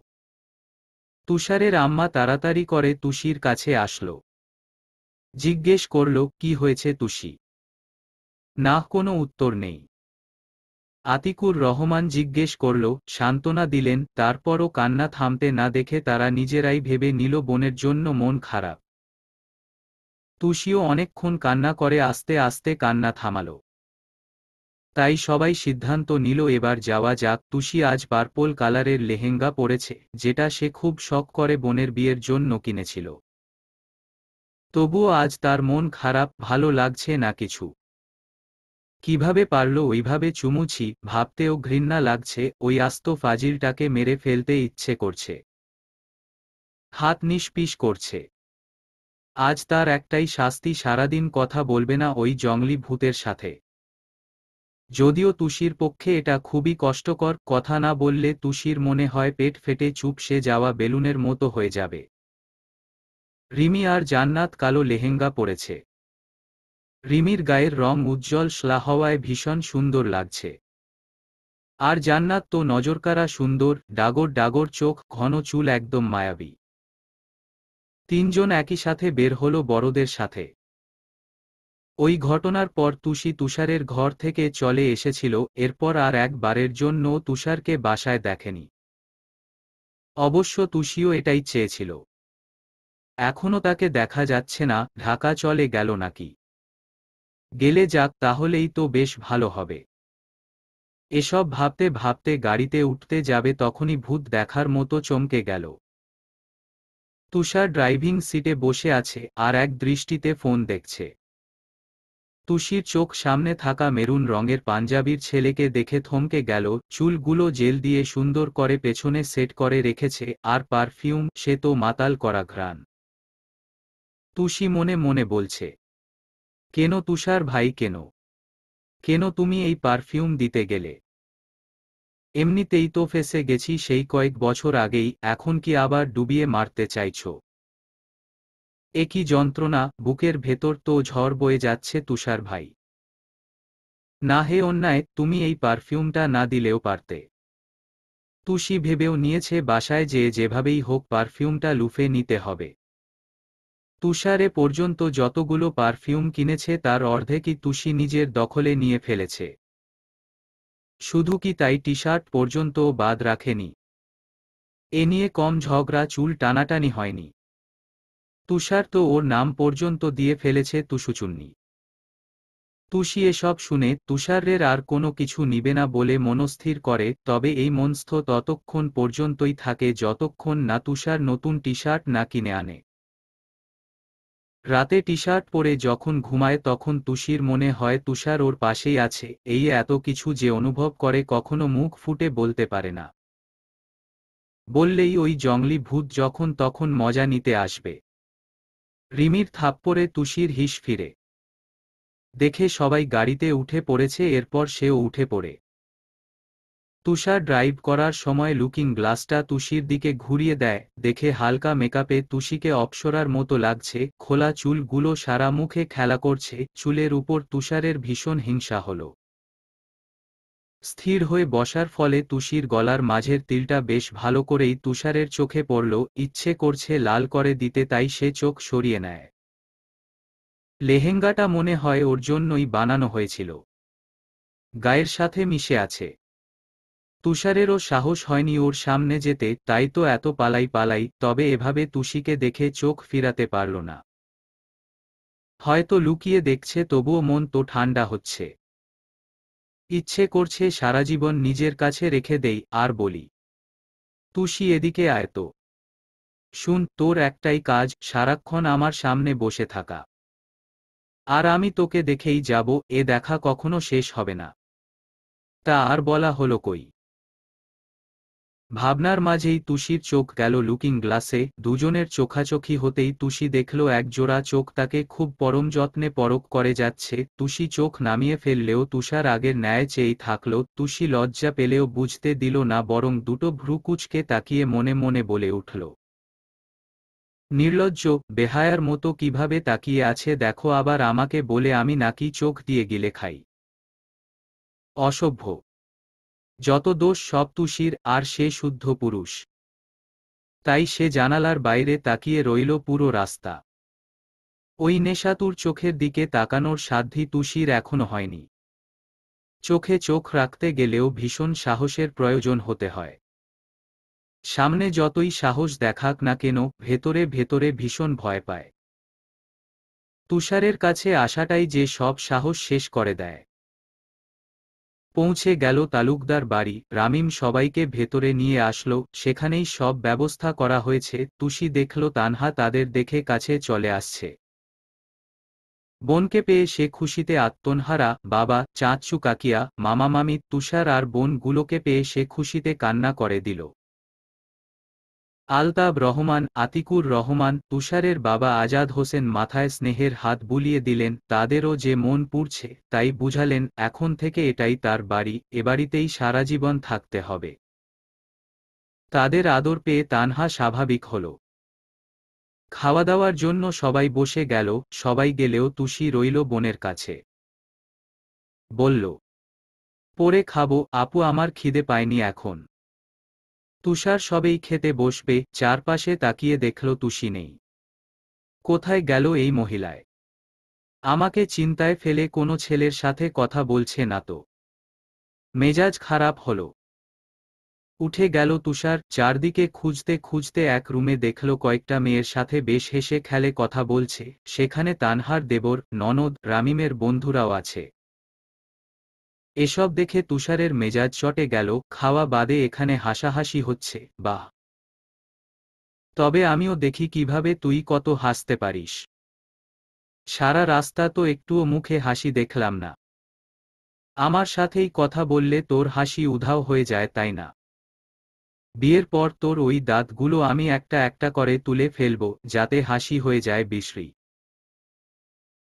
তুষারের আম্মা তাড়াতাড়ি করে তুষির কাছে আসলো। জিজ্ঞেস করল, কি হয়েছে তুষি? না, কোনো উত্তর নেই। আতিকুর রহমান জিজ্ঞেস করল, সান্ত্বনা দিলেন, তারপরও কান্না থামতে না দেখে তারা নিজেরাই ভেবে নিল বোনের জন্য মন খারাপ। তুষিও অনেকক্ষণ কান্না করে আস্তে আস্তে কান্না থামালো। তাই সবাই সিদ্ধান্ত নিল এবার যাওয়া যাক। তুষি আজ পার্পল কালারের লেহেঙ্গা পরেছে, যেটা সে খুব শখ করে বোনের বিয়ের জন্য কিনেছিল। তবুও আজ তার মন খারাপ, ভালো লাগছে না কিছু। কিভাবে পারল ওইভাবে চুমুছি, ভাবতেও ঘৃণা লাগছে। ওই আস্ত ফাজিলটাকে মেরে ফেলতে ইচ্ছে করছে, হাত নিষ্পিস করছে। আজ তার একটাই শাস্তি, সারাদিন কথা বলবে না ওই জংলি ভূতের সাথে। যদিও তুষির পক্ষে এটা খুবই কষ্টকর, কথা না বললে তুষির মনে হয় পেট ফেটে চুপসে যাওয়া বেলুনের মতো হয়ে যাবে। রিমি আর জান্নাত কালো লেহেঙ্গা পরেছে। রিমির গায়ের রং উজ্জ্বল শ্লা হওয়ায় ভীষণ সুন্দর লাগছে। আর জান্নাত তো নজরকাড়া সুন্দর, ডাগর ডাগর চোখ, ঘন চুল, একদম মায়াবী। তিনজন একই সাথে বের হলো বড়দের সাথে। ওই ঘটনার পর তুষি তুষারের ঘর থেকে চলে এসেছিল, এরপর আর একবারের জন্য তুষারকে বাসায় দেখেনি। অবশ্য তুষিও এটাই চেয়েছিল। এখনো তাকে দেখা যাচ্ছে না, ঢাকা চলে গেল নাকি? গেলে যাক, তাহলেই তো বেশ ভালো হবে। এসব ভাবতে ভাবতে গাড়িতে উঠতে যাবে, তখনই ভূত দেখার মতো চমকে গেল। তুষার ড্রাইভিং সিটে বসে আছে আর এক দৃষ্টিতে ফোন দেখছে। তুষির চোখ সামনে থাকা মেরুন রঙের পাঞ্জাবির ছেলেকে দেখে থমকে গেল। চুলগুলো জেল দিয়ে সুন্দর করে পেছনে সেট করে রেখেছে, আর পারফিউম, সে তো মাতাল করা ঘ্রাণ। তুষি মনে মনে বলছে, কেন তুষার ভাই, কেন? কেন তুমি এই পারফিউম দিতে গেলে? এমনিতেই তো ফেঁসে গেছি সেই কয়েক বছর আগেই, এখন কি আবার ডুবিয়ে মারতে চাইছো? এ কি যন্ত্রণা, বুকের ভেতর তো ঝড় বয়ে যাচ্ছে তুষার ভাই। না হে অন্যায়, তুমি এই পারফিউমটা না দিলেও পারতে। তুষি ভেবেও নিয়েছে বাসায় যেয়ে যেভাবেই হোক পারফিউমটা লুফে নিতে হবে। তুষার এ পর্যন্ত যতগুলো পারফিউম কিনেছে তার অর্ধেকই তুষি নিজের দখলে নিয়ে ফেলেছে। শুধু কি তাই, টি শার্ট পর্যন্তও বাদ রাখেনি। এ নিয়ে কম ঝগড়া, চুল টানাটানি হয়নি। তুষার তো ওর নাম পর্যন্ত দিয়ে ফেলেছে তুষুচুন্নি। তুষি এসব শুনে তুষারের আর কোনো কিছু নিবে না বলে মনস্থির করে, তবে এই মনস্থ ততক্ষণ পর্যন্তই থাকে যতক্ষণ না তুষার নতুন টি শার্ট না কিনে আনে। রাতে টি শার্ট পরে যখন ঘুমায় তখন তুষির মনে হয় তুষার ওর পাশেই আছে, এই এত কিছু যে অনুভব করে কখনো মুখ ফুটে বলতে পারে না। বললেই ওই জংলি ভূত যখন তখন মজা নিতে আসবে। রিমির থাপ্পড়ে তুষির হিস ফিরে। দেখে সবাই গাড়িতে উঠে পড়েছে, এরপর সেও উঠে পড়ে। তুষার ড্রাইভ করার সময় লুকিং গ্লাসটা তুষির দিকে ঘুরিয়ে দেয়, দেখে হালকা মেকআপে তুষিকে অপ্সরার মতো লাগছে। খোলা চুলগুলো সারা মুখে খেলা করছে, চুলের উপর তুষারের ভীষণ হিংসা হলো। স্থির হয়ে বসার ফলে তুষির গলার মাঝের তিলটা বেশ ভালো করেই তুষারের চোখে পড়ল, ইচ্ছে করছে লাল করে দিতে, তাই সে চোখ সরিয়ে নেয়। লেহেঙ্গাটা মনে হয় ওর জন্যই বানানো হয়েছিল, গায়ের সাথে মিশে আছে। তুষারেরও সাহস হয়নি ওর সামনে যেতে, তাই তো এত পালাই পালাই। তবে এভাবে তুষিকে দেখে চোখ ফিরাতে পারল না। হয়তো লুকিয়ে দেখছে, তবুও মন তো ঠান্ডা হচ্ছে। ইচ্ছে করছে সারাজীবন নিজের কাছে রেখে দেই, আর বলি, তুষি এদিকে আয় তো। শুন, তোর একটাই কাজ, সারাক্ষণ আমার সামনে বসে থাকা। আর আমি তোকে দেখেই যাব, এ দেখা কখনো শেষ হবে না। তা আর বলা হলো কই। ভাবনার মাঝেই তুষির চোখ গেল লুকিং গ্লাসে। দুজনের চোখাচোখি হতেই তুষি দেখল একজোড়া চোখ তাকে খুব পরম যত্নে পরখ করে যাচ্ছে। তুষি চোখ নামিয়ে ফেললেও তুষার আগের ন্যায় চেয়েই থাকল। তুষি লজ্জা পেলেও বুঝতে দিল না, বরং দুটো ভ্রু কুঁচকে তাকিয়ে মনে মনে বলে উঠল, নির্লজ্জ, বেহায়ার মতো কিভাবে তাকিয়ে আছে দেখো, আবার আমাকে বলে আমি নাকি চোখ দিয়ে গিলে খাই। অসভ্য। যত দোষ সব তুষির, আর সে শুদ্ধ পুরুষ। তাই সে জানালার বাইরে তাকিয়ে রইল পুরো রাস্তা। ওই নেশাতুর চোখের দিকে তাকানোর সাধ্যি তুষির এখনো হয়নি। চোখে চোখ রাখতে গেলেও ভীষণ সাহসের প্রয়োজন হতে হয়। সামনে যতই সাহস দেখাক না কেন, ভেতরে ভেতরে ভীষণ ভয় পায়। তুষারের কাছে আসাটাই যে সব সাহস শেষ করে দেয়। পৌঁছে গেল তালুকদার বাড়ি, রামিম সবাইকে ভেতরে নিয়ে আসলো, সেখানেই সব ব্যবস্থা করা হয়েছে। তুষি দেখল তানহা তাদের দেখে কাছে চলে আসছে। বোনকে পেয়ে সে খুশিতে আত্মনহারা। বাবা, চাঁচু কাকিয়া, মামা মামি, তুষার আর বোনগুলোকে পেয়ে সে খুশিতে কান্না করে দিল। আলতাব রহমান, আতিকুর রহমান, তুষারের বাবা আজাদ হোসেন মাথায় স্নেহের হাত বুলিয়ে দিলেন। তাদেরও যে মন পুড়ছে, তাই বুঝালেন এখন থেকে এটাই তার বাড়ি, এ বাড়িতেই সারা জীবন থাকতে হবে। তাদের আদর পেয়ে তানহা স্বাভাবিক হল। খাওয়া দাওয়ার জন্য সবাই বসে গেল। সবাই গেলেও তুষি রইল বোনের কাছে। বলল, পরে খাবো আপু, আমার খিদে পায়নি এখন। তুষার সবেই খেতে বসবে, চারপাশে তাকিয়ে দেখল তুষি নেই। কোথায় গেল এই মহিলায়? আমাকে চিন্তায় ফেলে কোনো ছেলের সাথে কথা বলছে না তো? মেজাজ খারাপ হলো। উঠে গেল তুষার, চারদিকে খুঁজতে খুঁজতে এক রুমে দেখল কয়েকটা মেয়ের সাথে বেশ হেসে খেলে কথা বলছে। সেখানে তানহার দেবর, ননদ, রামিমের বন্ধুরাও আছে। এসব দেখে তুষারের মেজাজ চটে গেল। খাওয়া বাদে এখানে হাসাহাসি হচ্ছে, বাহ! তবে আমিও দেখি কিভাবে তুই কত হাসতে পারিস। সারা রাস্তা তো একটুও মুখে হাসি দেখলাম না। আমার সাথেই কথা বললে তোর হাসি উধাও হয়ে যায়, তাই না? বিয়ের পর তোর ওই দাঁতগুলো আমি একটা একটা করে তুলে ফেলব, যাতে হাসি হয়ে যায় বিশ্রী।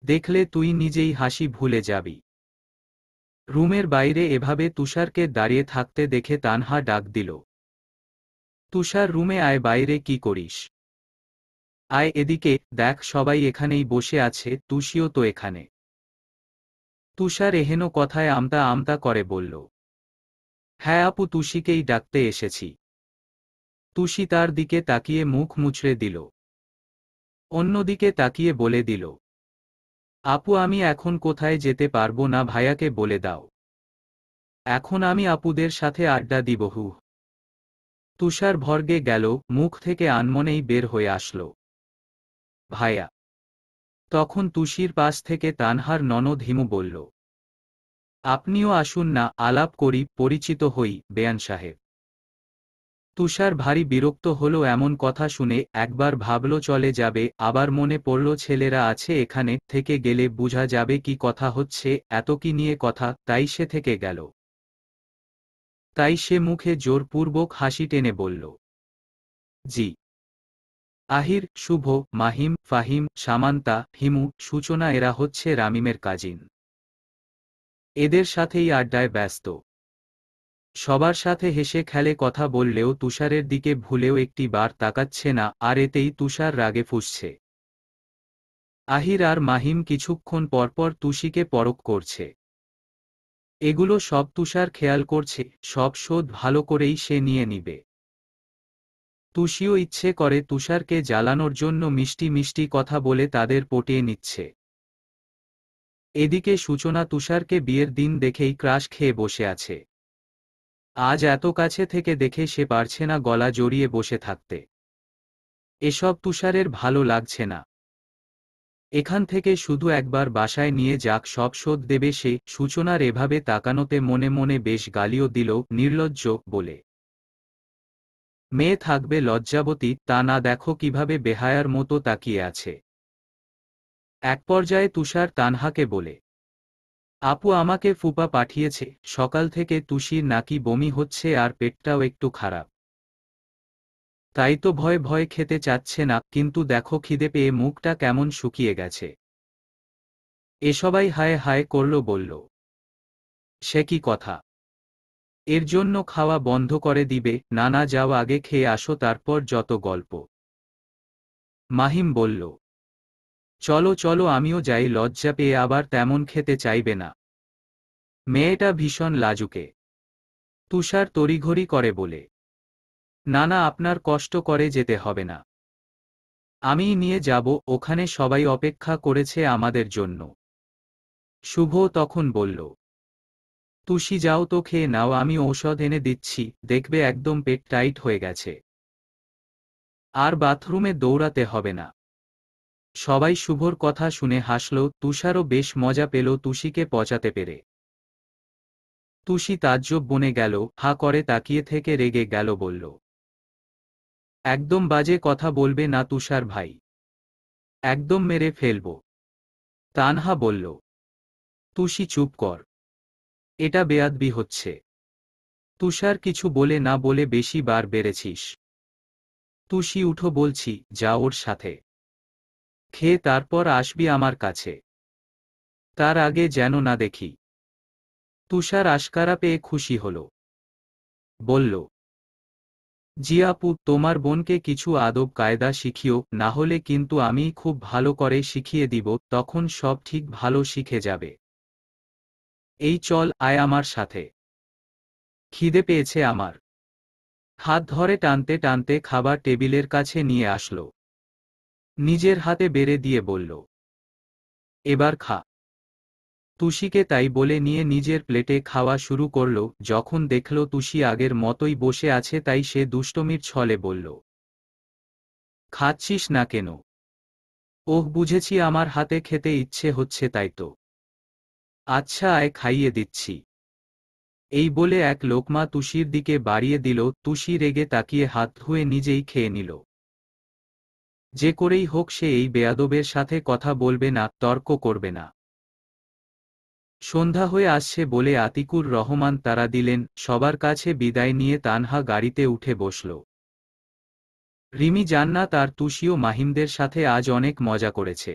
দেখলে তুই নিজেই হাসি ভুলে যাবি। রুমের বাইরে এভাবে তুষারকে দাঁড়িয়ে থাকতে দেখে তানহা ডাক দিল, তুষার রুমে আয়, বাইরে কি করিস? আয় এদিকে, দেখ সবাই এখানেই বসে আছে, তুষিও তো এখানে। তুষার এহেন কথায় আমতা আমতা করে বলল, হ্যাঁ আপু, তুষিকেই ডাকতে এসেছি। তুষি তার দিকে তাকিয়ে মুখ মুচড়ে দিল। অন্যদিকে তাকিয়ে বলে দিল, আপু আমি এখন কোথায় যেতে পারবো না, ভাইয়াকে বলে দাও। এখন আমি আপুদের সাথে আড্ডা দিব। হু। তুষার ভরগে গেল, মুখ থেকে আনমনেই বের হয়ে আসলো, ভাইয়া। তখন তুষির পাশ থেকে তানহার ননদ হিমু বলল, আপনিও আসুন না, আলাপ করি, পরিচিত হই, বেয়ান সাহেব। তুষার ভারী বিরক্ত হলো এমন কথা শুনে। একবার ভাবল চলে যাবে, আবার মনে পড়ল ছেলেরা আছে এখানে, থেকে গেলে বোঝা যাবে কি কথা হচ্ছে, এত কি নিয়ে কথা, তাই সে থেকে গেল। তাই সে মুখে জোরপূর্বক হাসি টেনে বলল, জি। আহির, শুভ, মাহিম, ফাহিম, সামান্তা, হিমু, সূচনা এরা হচ্ছে রামিমের কাজিন। এদের সাথেই আড্ডায় ব্যস্ত। সবার সাথে হেসে খেলে কথা বললেও তুষারের দিকে ভুলেও একটি বার তাকাচ্ছে না, আর এতেই তুষার রাগে ফুঁসছে। আহির আর মাহিম কিছুক্ষণ পরপর তুষিকে পরখ করছে। এগুলো সব তুষার খেয়াল করছে, সব শোধ ভালো করেই সে নিয়ে নিবে। তুষিও ইচ্ছে করে তুষারকে জ্বালানোর জন্য মিষ্টি মিষ্টি কথা বলে তাদের পটিয়ে নিচ্ছে। এদিকে সূচনা তুষারকে বিয়ের দিন দেখেই ক্রাশ খেয়ে বসে আছে। আজ এত কাছে থেকে দেখে সে পারছে না গলা জড়িয়ে বসে থাকতে। এসব তুষারের ভালো লাগছে না। এখান থেকে শুধু একবার বাসায় নিয়ে যাক, সব শোধ দেবে সে। সূচনার এভাবে তাকানোতে মনে মনে বেশ গালিও দিল, নির্লজ্জ বলে। মেয়ে থাকবে লজ্জাবতী, তা না, দেখো কিভাবে বেহায়ার মতো তাকিয়ে আছে। এক পর্যায়ে তুষার তানহাকে বলে, আপু আমাকে ফুপা পাঠিয়েছে, সকাল থেকে তুষির নাকি বমি হচ্ছে আর পেটটাও একটু খারাপ। তাই তো ভয়ে ভয়ে খেতে চাচ্ছে না, কিন্তু দেখো খিদে পেয়ে মুখটা কেমন শুকিয়ে গেছে। এসবাই হায় হায় করল বলল, সে কি কথা? এর জন্য খাওয়া বন্ধ করে দিবে? না না, যাও আগে খেয়ে আসো, তারপর যত গল্প। মাহিম বলল, চলো চলো আমিও যাই, লজ্জা পেয়ে আবার তেমন খেতে চাইবে না। মেয়েটা ভীষণ লাজুকে। তুষার তড়িঘড়ি করে বলে, না না, আপনার কষ্ট করে যেতে হবে না, আমিই নিয়ে যাব, ওখানে সবাই অপেক্ষা করেছে আমাদের জন্য। শুভ তখন বলল, তুষি যাও তো, খেয়ে নাও, আমি ঔষধ এনে দিচ্ছি, দেখবে একদম পেট টাইট হয়ে গেছে, আর বাথরুমে দৌড়াতে হবে না। সবাই শুভর কথা শুনে হাসল, তুষারও বেশ মজা পেল তুষিকে পচাতে পেরে। তুষি তাজ্জব বনে গেল, হা করে তাকিয়ে থেকে রেগে গেল, বলল, একদম বাজে কথা বলবে না তুষার ভাই, একদম মেরে ফেলব। তানহা বলল, তুষি চুপ কর, এটা বেয়াদবি হচ্ছে। তুষার কিছু বলে না বলে বেশি বার বেড়েছিস। তুষি উঠো বলছি, যা ওর সাথে, খেয়ে তারপর আসবি আমার কাছে, তার আগে যেন না দেখি। তুষার আশকারা পেয়ে খুশি হল, বলল, জি আপু, তোমার বোনকে কিছু আদব কায়দা শিখিও, না হলে কিন্তু আমি খুব ভালো করে শিখিয়ে দিব, তখন সব ঠিক ভালো শিখে যাবে। এই চল, আয় আমার সাথে, খিদে পেয়েছে আমার। হাত ধরে টানতে টানতে খাবার টেবিলের কাছে নিয়ে আসলো, নিজের হাতে বেড়ে দিয়ে বলল, এবার খা। তুষিকে তাই বলে নিয়ে নিজের প্লেটে খাওয়া শুরু করল। যখন দেখল তুষি আগের মতোই বসে আছে, তাই সে দুষ্টমির ছলে বলল, খাচ্ছিস না কেন? ওহ, বুঝেছি, আমার হাতে খেতে ইচ্ছে হচ্ছে তাই তো। আচ্ছা আয়, খাইয়ে দিচ্ছি। এই বলে এক লোকমা তুষির দিকে বাড়িয়ে দিল। তুষি রেগে তাকিয়ে হাত ধুয়ে নিজেই খেয়ে নিল। যে করেই হোক সে এই বেয়াদবের সাথে কথা বলবে না, তর্ক করবে না। সন্ধ্যা হয়ে আসছে বলে আতিকুর রহমান তাড়া দিলেন। সবার কাছে বিদায় নিয়ে তানহা গাড়িতে উঠে বসল। রিমি, জান্নাত আর তুষিও মাহিমদের সাথে আজ অনেক মজা করেছে।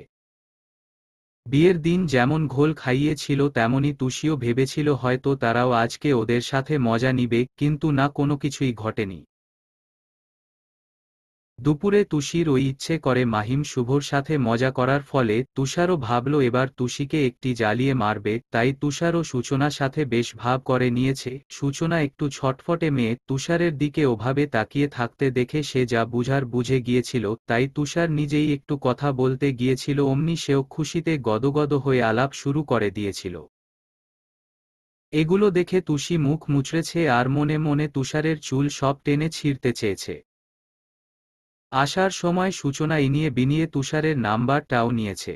বিয়ের দিন যেমন ঘোল খাইয়েছিল তেমনি তুষিও ভেবেছিল হয়তো তারাও আজকে ওদের সাথে মজা নিবে, কিন্তু না, কোনো কিছুই ঘটেনি। দুপুরে তুষির ওই ইচ্ছে করে মাহিম শুভর সাথে মজা করার ফলে তুষারও ভাবল এবার তুষিকে একটি জ্বালিয়ে মারবে, তাই তুষারও সূচনার সাথে বেশ ভাব করে নিয়েছে। সূচনা একটু ছটফটে মেয়ে, তুষারের দিকে ওভাবে তাকিয়ে থাকতে দেখে সে যা বুঝার বুঝে গিয়েছিল, তাই তুষার নিজেই একটু কথা বলতে গিয়েছিল, অমনি সেও খুশিতে গদগদ হয়ে আলাপ শুরু করে দিয়েছিল। এগুলো দেখে তুষি মুখ মুচড়েছে আর মনে মনে তুষারের চুল সব টেনে ছিঁড়তে চেয়েছে। আসার সময় সূচনা ইনিয়ে বিনিয়ে তুষারের নাম্বারটাও নিয়েছে।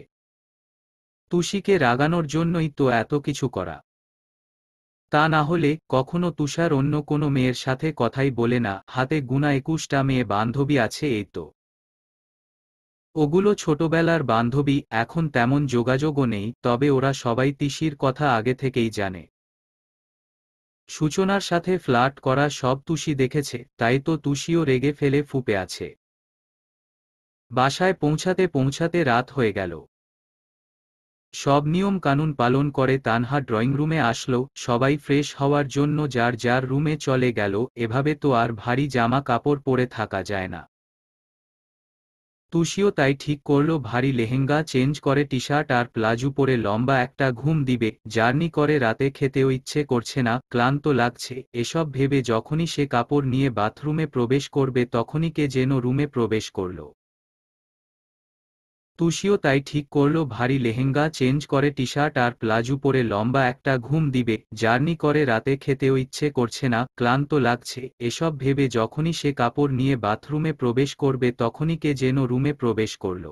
তুষিকে রাগানোর জন্যই তো এত কিছু করা। তা না হলে কখনো তুষার অন্য কোনো মেয়ের সাথে কথাই বলে না। হাতে গুনা 21টা মেয়ে বান্ধবী আছে, এই তো। ওগুলো ছোটবেলার বান্ধবী, এখন তেমন যোগাযোগও নেই, তবে ওরা সবাই তিশির কথা আগে থেকেই জানে। সূচনার সাথে ফ্লার্ট করা সব তুষি দেখেছে, তাই তো তুষিও রেগে ফেলে ফুঁপে আছে। বাসায় পৌঁছাতে পৌঁছাতে রাত হয়ে গেল। সব নিয়ম কানুন পালন করে তানহা ড্রয়িং রুমে আসলো। সবাই ফ্রেশ হওয়ার জন্য যার যার রুমে চলে গেল। এভাবে তো আর ভারী জামা কাপড় পরে থাকা যায় না। তুষিও তাই ঠিক করল, ভারী লেহেঙ্গা চেঞ্জ করে টি শার্ট আর প্লাজো পরে লম্বা একটা ঘুম দিবে। জার্নি করে রাতে খেতেও ইচ্ছে করছে না, ক্লান্ত লাগছে। এসব ভেবে যখনই সে কাপড় নিয়ে বাথরুমে প্রবেশ করবে তখনই কে যেন রুমে প্রবেশ করল। তুষিও তাই ঠিক করল, ভারী লেহেঙ্গা চেঞ্জ করে টি শার্ট আর প্লাজো পরে লম্বা একটা ঘুম দিবে। জার্নি করে রাতে খেতেও ইচ্ছে করছে না, ক্লান্ত লাগছে। এসব ভেবে যখনই সে কাপড় নিয়ে বাথরুমে প্রবেশ করবে তখনই কে যেন রুমে প্রবেশ করল।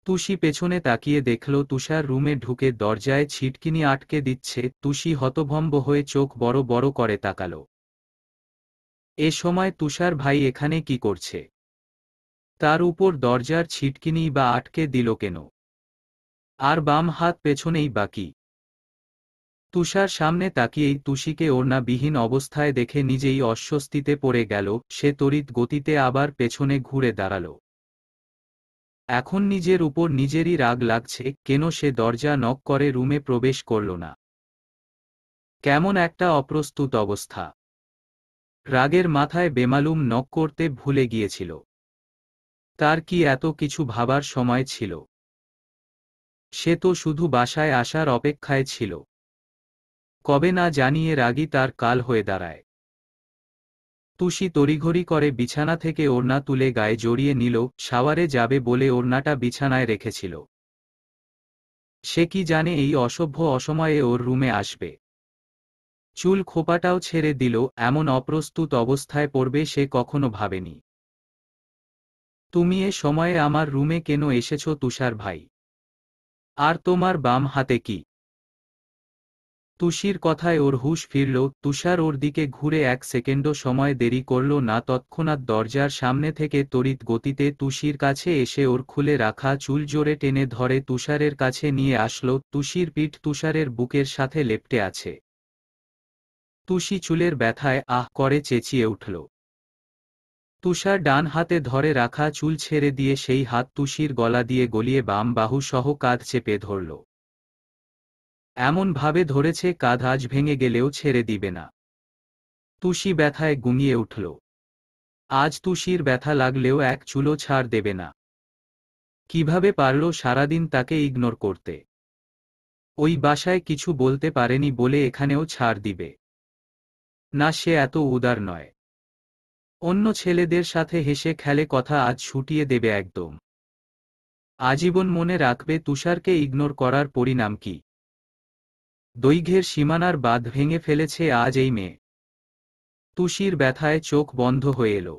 তুষি পেছনে তাকিয়ে দেখল তুষার রুমে ঢুকে দরজায় ছিটকিনি আটকে দিচ্ছে। তুষি হতভম্ব হয়ে চোখ বড় বড় করে তাকাল। এ সময় তুষার ভাই এখানে কি করছে? তার উপর দরজার ছিটকিনিই বা আটকে দিল কেন? আর বাম হাত পেছনেই বাকি। তুষার সামনে তাকিয়েই তুষিকে ওড়নাবিহীন অবস্থায় দেখে নিজেই অস্বস্তিতে পড়ে গেল। সে তড়িৎ গতিতে আবার পেছনে ঘুরে দাঁড়াল। এখন নিজের উপর নিজেরই রাগ লাগছে, কেন সে দরজা নক করে রুমে প্রবেশ করল না। কেমন একটা অপ্রস্তুত অবস্থা। রাগের মাথায় বেমালুম নক করতে ভুলে গিয়েছিল। তার কি এত কিছু ভাবার সময় ছিল? সে তো শুধু বাসায় আসার অপেক্ষায় ছিল। কবে না জানিয়ে রাগী তার কাল হয়ে দাঁড়ায়। তুষি তড়িঘড়ি করে বিছানা থেকে ওড়না তুলে গায়ে জড়িয়ে নিল, শাওয়ারে যাবে বলে ওড়নাটা বিছানায় রেখেছিল। সে কি জানে এই অসভ্য অসময়ে ওর রুমে আসবে। চুল খোপাটাও ছেড়ে দিল, এমন অপ্রস্তুত অবস্থায় পড়বে সে কখনো ভাবেনি। তুমি এ সময়ে আমার রুমে কেন এসেছো তুষার ভাই? আর তোমার বাম হাতে কি? তুষির কথায় ওর হুঁশ ফিরল। তুষার ওর দিকে ঘুরে এক সেকেন্ডও সময় দেরি করল না, তৎক্ষণাৎ দরজার সামনে থেকে তড়িৎ গতিতে তুষির কাছে এসে ওর খুলে রাখা চুল জোরে টেনে ধরে তুষারের কাছে নিয়ে আসলো। তুষির পিঠ তুষারের বুকের সাথে লেপ্টে আছে। তুষি চুলের ব্যথায় আহ করে চেঁচিয়ে উঠল। তুষার ডান হাতে ধরে রাখা চুল ছেড়ে দিয়ে সেই হাত তুষির গলা দিয়ে গলিয়ে বাম বাহু সহ কাঁধ চেপে ধরল। এমন ভাবে ধরেছে কাঁধ আজ ভেঙে গেলেও ছেড়ে দিবে না। তুষি ব্যথায় গুঙিয়ে উঠল। আজ তুষির ব্যথা লাগলেও এক চুলও ছাড় দেবে না। কিভাবে পারল সারাদিন তাকে ইগনোর করতে? ওই বাসায় কিছু বলতে পারেনি বলে এখানেও ছাড় দিবে না? সে এত উদার নয়। অন্য ছেলেদের সাথে হেসে খেলে কথা আজ ছুটিয়ে দেবে একদম। আজীবন মনে রাখবে তুষারকে ইগনোর করার পরিণাম কি। দৈর্ঘ্যের সীমানার বাঁধ ভেঙে ফেলেছে আজ এই মেয়ে। তুষির ব্যথায় চোখ বন্ধ হয়ে এলো।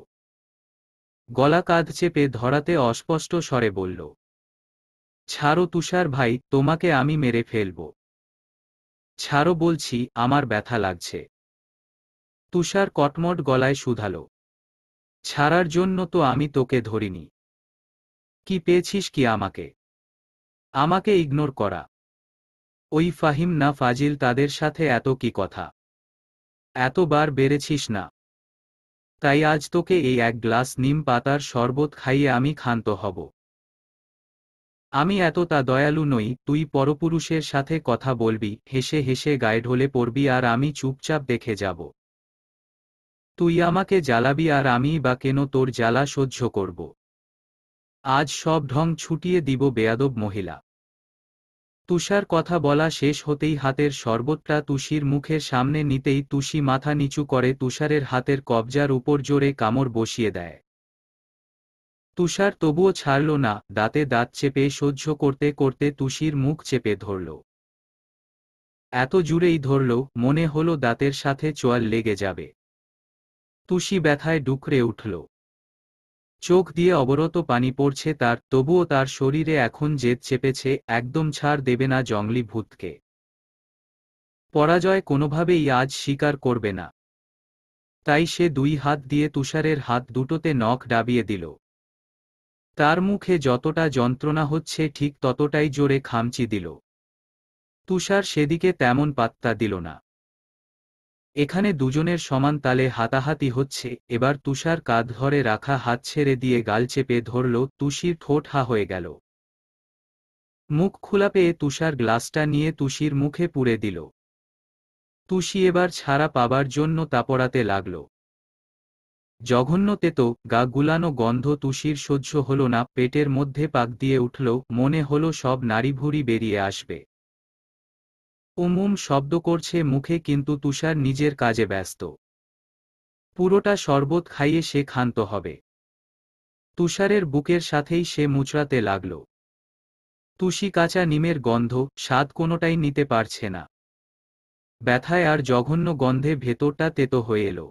গলা কাঁধ চেপে ধরাতে অস্পষ্ট স্বরে বলল, ছাড়ো তুষার ভাই, তোমাকে আমি মেরে ফেলব। ছাড়ো বলছি, আমার ব্যথা লাগছে। তুষার কটমট গলায় শুধালো, ছাড়ার জন্য তো আমি তোকে ধরিনি। কি পেয়েছিস কি আমাকে? আমাকে ইগনোর করা? ওই ফাহিম না ফাজিল, তাদের সাথে এত কি কথা? এতবার বেড়েছিস না? তাই আজ তোকে এই এক গ্লাস নিম পাতার শরবত খাইয়ে আমি ক্ষান্ত হব। আমি এতটা দয়ালু নই। তুই পরপুরুষের সাথে কথা বলবি, হেসে হেসে গায়ে ঢলে পড়বি, আর আমি চুপচাপ দেখে যাব। তুই আমাকে জ্বালাবি আর আমিই বা কেন তোর জ্বালা সহ্য করব? আজ সব ঢং ছুটিয়ে দিব বেয়াদব মহিলা। তুষার কথা বলা শেষ হতেই হাতের শরবতটা তুষির মুখের সামনে নিতেই তুষি মাথা নিচু করে তুষারের হাতের কবজার উপর জোরে কামড় বসিয়ে দেয়। তুষার তবুও ছাড়ল না, দাঁতে দাঁত চেপে সহ্য করতে করতে তুষির মুখ চেপে ধরল। এত জুড়েই ধরল, মনে হলো দাঁতের সাথে চোয়াল লেগে যাবে। তুষি ব্যথায় ডুকরে উঠল। চোখ দিয়ে অবরত পানি পড়ছে তার, তবুও তার শরীরে এখন জেদ চেপেছে, একদম ছাড় দেবে না জঙ্গলি ভূতকে। পরাজয় কোনোভাবেই আজ স্বীকার করবে না। তাই সে দুই হাত দিয়ে তুষারের হাত দুটোতে নখ ডাবিয়ে দিল। তার মুখে যতটা যন্ত্রণা হচ্ছে ঠিক ততটাই জোরে খামচি দিল। তুষার সেদিকে তেমন পাত্তা দিল না। এখানে দুজনের সমান তালে হাতাহাতি হচ্ছে। এবার তুষার কাঁধ ধরে রাখা হাত ছেড়ে দিয়ে গাল চেপে ধরল। তুষির ঠোঁট হা হয়ে গেল। মুখ খোলা পেয়ে তুষার গ্লাসটা নিয়ে তুষির মুখে পুরে দিল। তুষি এবার ছাড়া পাবার জন্য তাপড়াতে লাগল। জঘন্য তেতো গা গুলানো গন্ধ তুষির সহ্য হল না, পেটের মধ্যে পাক দিয়ে উঠল, মনে হলো সব নাড়িভুড়ি বেরিয়ে আসবে। শব্দ করছে মুখে, কিন্তু তুষার নিজের কাজে ব্যস্ত। পুরোটা শরবত খাইয়ে সে ক্ষান্ত হবে। তুষারের বুকের সাথেই সে মুচড়াতে লাগল। তুষি কাঁচা নিমের গন্ধ, স্বাদ কোনোটাই নিতে পারছে না। ব্যথায় আর জঘন্য গন্ধে ভেতরটা তেতো হয়ে এলো।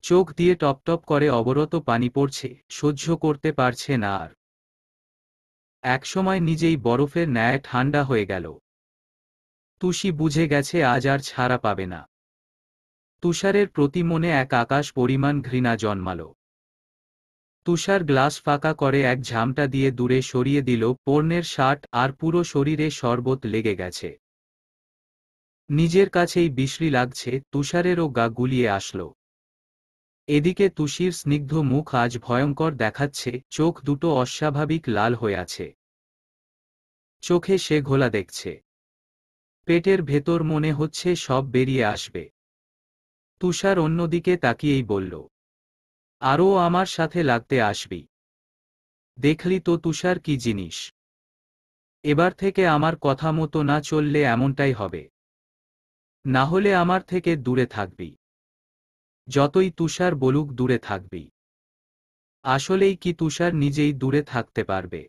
চোখ দিয়ে টপটপ করে অবরত পানি পড়ছে, সহ্য করতে পারছে না আর। একসময় নিজেই বরফের ন্যায় ঠান্ডা হয়ে গেল। তুষি বুঝে গেছে আজ আর ছাড়া পাবে না। তুষারের প্রতি মনে এক আকাশ পরিমাণ ঘৃণা জন্মাল। তুষার গ্লাস ফাঁকা করে এক ঝামটা দিয়ে দূরে সরিয়ে দিল। পর্নের শার্ট আর পুরো শরীরে শরবত লেগে গেছে। নিজের কাছেই বিশ্রী লাগছে। তুষারেরও গা গুলিয়ে আসল। এদিকে তুষির স্নিগ্ধ মুখ আজ ভয়ঙ্কর দেখাচ্ছে, চোখ দুটো অস্বাভাবিক লাল হয়ে আছে। চোখে সে ঘোলা দেখছে। পেটের ভেতর মনে হচ্ছে সব বেরিয়ে আসবে। তুষার অন্যদিকে তাকিয়েই বলল, আরও আমার সাথে লাগতে আসবি? দেখলি তো তুষার কি জিনিস। এবার থেকে আমার কথা মতো না চললে এমনটাই হবে। না হলে আমার থেকে দূরে থাকবি। যতই তুষার বলুক দূরে থাকবি। আসলেই কি তুষার নিজেই দূরে থাকতে পারবে?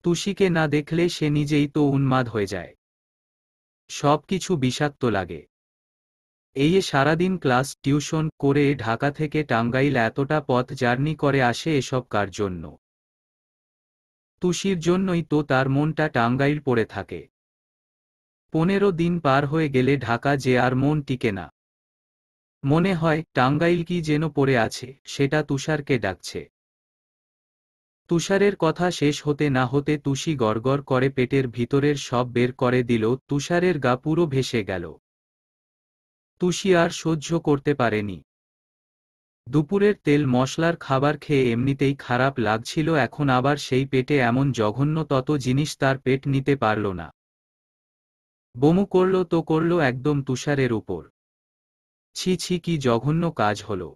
তুষিকে না দেখলে সে নিজেই তো উন্মাদ হয়ে যায়। সবকিছু বিষাক্ত লাগে। এই সারাদিন ক্লাস টিউশন করে ঢাকা থেকে টাঙ্গাইল এতটা পথ জার্নি করে আসে এসব কার জন্য? তুষির জন্যই তো তার মনটা টাঙ্গাইল পড়ে থাকে। 15 দিন পার হয়ে গেলে ঢাকা যে আর মন টিকে না। মনে হয় টাঙ্গাইল কি যেন পড়ে আছে, সেটা তুষারকে ডাকছে। তুষারের কথা শেষ হতে না হতে তুষি গড়গড় করে পেটের ভিতরের সব বের করে দিল। তুষারের গা পুরো ভেসে গেল। তুষি আর সহ্য করতে পারেনি। দুপুরের তেল মশলার খাবার খেয়ে এমনিতেই খারাপ লাগছিল, এখন আবার সেই পেটে এমন জঘন্য তত জিনিস তার পেট নিতে পারল না। বমু করল তো করল একদম তুষারের উপর। ছি ছি, কি জঘন্য কাজ হলো।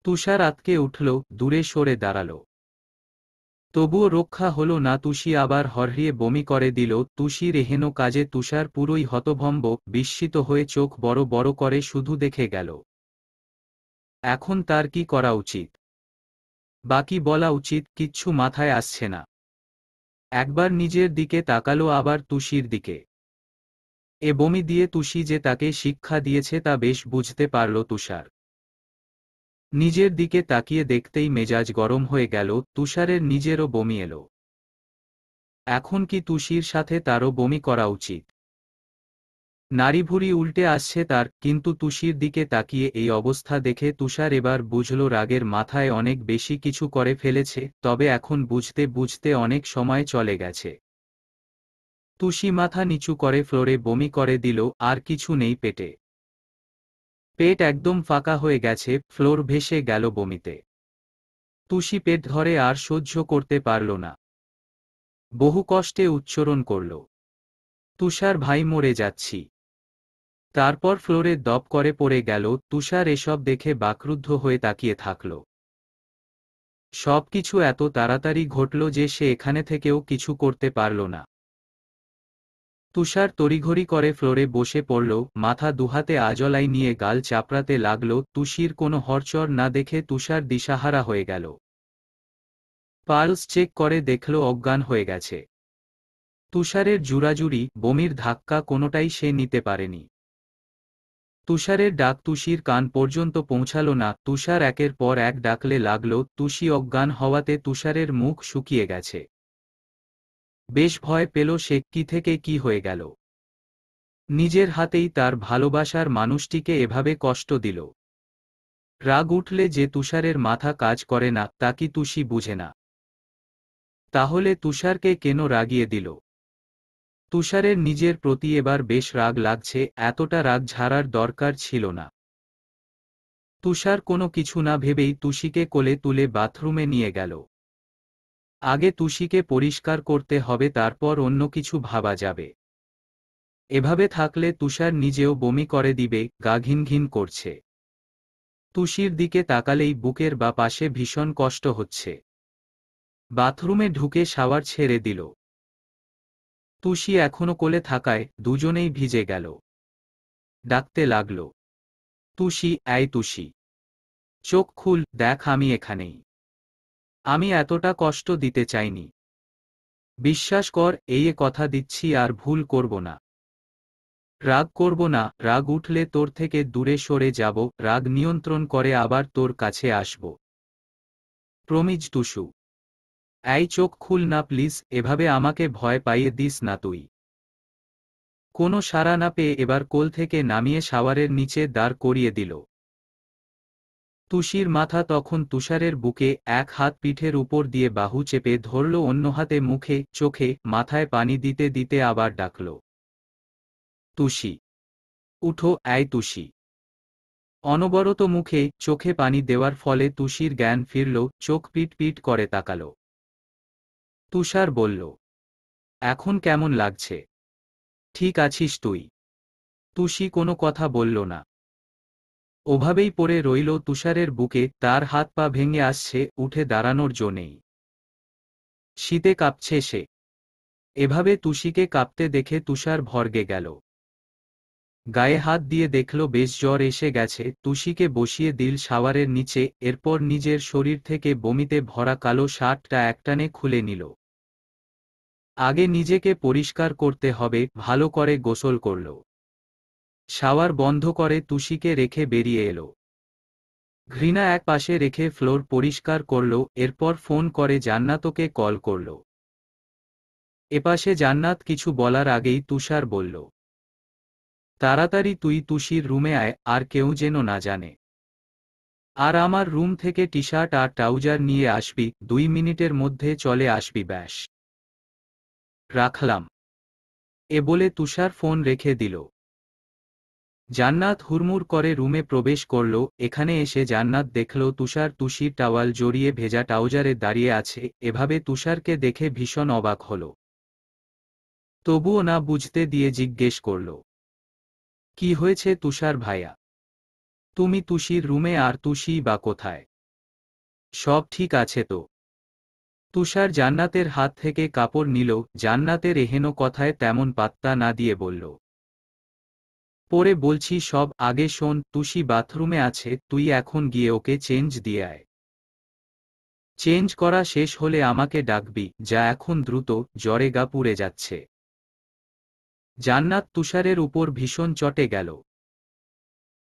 তুষার আঁতকে উঠল, দূরে সরে দাঁড়াল। তবুও রক্ষা হলো না, তুষি আবার হরহরিয়ে বমি করে দিল। তুষির এহেন কাজে তুষার পুরোই হতভম্ব, বিস্মিত হয়ে চোখ বড় বড় করে শুধু দেখে গেল। এখন তার কি করা উচিত? বাকি বলা উচিত, কিচ্ছু মাথায় আসছে না। একবার নিজের দিকে তাকালো, আবার তুষির দিকে। এ বমি দিয়ে তুষি যে তাকে শিক্ষা দিয়েছে তা বেশ বুঝতে পারল তুষার। নিজের দিকে তাকিয়ে দেখতেই মেজাজ গরম হয়ে গেল। তুষারের নিজেরও বমি এলো। এখন কি তুষির সাথে তারও বমি করা উচিত? নাড়িভুড়ি উল্টে আসছে তার, কিন্তু তুষির দিকে তাকিয়ে এই অবস্থা দেখে তুষার এবার বুঝল রাগের মাথায় অনেক বেশি কিছু করে ফেলেছে, তবে এখন বুঝতে বুঝতে অনেক সময় চলে গেছে। তুষি মাথা নিচু করে ফ্লোরে বমি করে দিল, আর কিছু নেই পেটে। পেট একদম ফাঁকা হয়ে গেছে, ফ্লোর ভেসে গেল বমিতে। তুষি পেট ধরে আর সহ্য করতে পারল না। বহু কষ্টে উচ্চারণ করল, তুষার ভাই, মরে যাচ্ছি। তারপর ফ্লোরে দপ করে পড়ে গেল। তুষার এসব দেখে বাকরুদ্ধ হয়ে তাকিয়ে থাকল। সবকিছু এত তাড়াতাড়ি ঘটল যে সে এখানে থেকেও কিছু করতে পারল না। তুষার তড়িঘড়ি করে ফ্লোরে বসে পড়ল, মাথা দুহাতে আজলাই নিয়ে গাল চাপড়াতে লাগল। তুষির কোনো হরচড় না দেখে তুষার দিশাহারা হয়ে গেল। পালস চেক করে দেখল অজ্ঞান হয়ে গেছে। তুষারের জুরাজুরি, বমির ধাক্কা কোনোটাই সে নিতে পারেনি। তুষারের ডাক তুষির কান পর্যন্ত পৌঁছাল না। তুষার একের পর এক ডাকলে লাগল। তুষি অজ্ঞান হওয়াতে তুষারের মুখ শুকিয়ে গেছে। বেশ ভয় পেল সে, কি থেকে কি হয়ে গেল। নিজের হাতেই তার ভালোবাসার মানুষটিকে এভাবে কষ্ট দিল। রাগ উঠলে যে তুষারের মাথা কাজ করে না, তা কি তুষি বুঝে না? তাহলে তুষারকে কেন রাগিয়ে দিল? তুষারের নিজের প্রতি এবার বেশ রাগ লাগছে, এতটা রাগ ঝাড়ার দরকার ছিল না। তুষার কোনো কিছু না ভেবেই তুষিকে কোলে তুলে বাথরুমে নিয়ে গেল। আগে তুষিকে পরিষ্কার করতে হবে, তারপর অন্য কিছু ভাবা যাবে। এভাবে থাকলে তুষার নিজেও বমি করে দিবে, গা ঘিন ঘিন করছে। তুষির দিকে তাকালেই বুকের বা পাশে ভীষণ কষ্ট হচ্ছে। বাথরুমে ঢুকে শাওয়ার ছেড়ে দিল। তুষি এখনো কোলে থাকায় দুজনেই ভিজে গেল। ডাকতে লাগল, তুষি, এই তুষি, চোখ খুল, দেখ আমি এখানেই। আমি এতটা কষ্ট দিতে চাইনি। বিশ্বাস কর, এই কথা দিচ্ছি আর ভুল করব না। রাগ করব না, রাগ উঠলে তোর থেকে দূরে সরে যাব, রাগ নিয়ন্ত্রণ করে আবার তোর কাছে আসব। প্রমিজ টুসু। এই চোখ খুল না প্লিজ, এভাবে আমাকে ভয় পাইয়ে দিস না তুই। কোনো সাড়া না পেয়ে এবার কোল থেকে নামিয়ে শাওয়ারের নিচে দাঁড় করিয়ে দিল। তুষির মাথা তখন তুষারের বুকে, এক হাত পিঠের উপর দিয়ে বাহু চেপে ধরল, অন্য হাতে মুখে, চোখে, মাথায় পানি দিতে দিতে আবার ডাকল, তুষি, উঠো, এই তুষি। অনবরত মুখে, চোখে পানি দেওয়ার ফলে তুষির জ্ঞান ফিরল, চোখ পিট পিট করে তাকাল। তুষার বলল, এখন কেমন লাগছে? ঠিক আছিস তুই? তুষি কোনো কথা বলল না। ওভাবেই পড়ে রইল তুষারের বুকে, তার হাত পা ভেঙে আসছে, উঠে দাঁড়ানোর জো নেই। শীতে কাঁপছে সে। এভাবে তুষিকে কাঁপতে দেখে তুষার ভরগে গেল। গায়ে হাত দিয়ে দেখল বেশ জ্বর এসে গেছে, তুষিকে বসিয়ে দিল শাওয়ারের নিচে, এরপর নিজের শরীর থেকে বমিতে ভরা কালো শার্টটা একটানে খুলে নিল। আগে নিজেকে পরিষ্কার করতে হবে, ভালো করে গোসল করল। শাওয়ার বন্ধ করে তুষিকে রেখে বেরিয়ে এলো। ঘৃণা এক পাশে রেখে ফ্লোর পরিষ্কার করল, এরপর ফোন করে জান্নাতকে কল করল। এপাশে জান্নাত কিছু বলার আগেই তুষার বলল, তাড়াতাড়ি তুই তুষির রুমে আয়, আর কেউ যেন না জানে। আর আমার রুম থেকে টি শার্ট আর ট্রাউজার নিয়ে আসবি, 2 মিনিটের মধ্যে চলে আসবি ব্যাস। রাখলাম। এ বলে তুষার ফোন রেখে দিল। জান্নাত হুড়মুড় করে রুমে প্রবেশ করল। এখানে এসে জান্নাত দেখল তুষার তুষির টাওয়াল জড়িয়ে ভেজা ট্রাউজারে দাঁড়িয়ে আছে। এভাবে তুষারকে দেখে ভীষণ অবাক হল। তবুও না বুঝতে দিয়ে জিজ্ঞেস করল, কি হয়েছে তুষার ভাইয়া? তুমি তুষির রুমে, আর তুষি বা কোথায়? সব ঠিক আছে তো? তুষার জান্নাতের হাত থেকে কাপড় নিল। জান্নাতের এহেন কথায় তেমন পাত্তা না দিয়ে বলল, পরে বলছি সব। আগে শোন, তুষি বাথরুমে আছে, তুই এখন গিয়ে ওকে চেঞ্জ দিয়ে আয়। চেঞ্জ করা শেষ হলে আমাকে ডাকবি, যা এখন দ্রুত, জ্বরে গা পুড়ে যাচ্ছে। জান্নাত তুষারের উপর ভীষণ চটে গেল।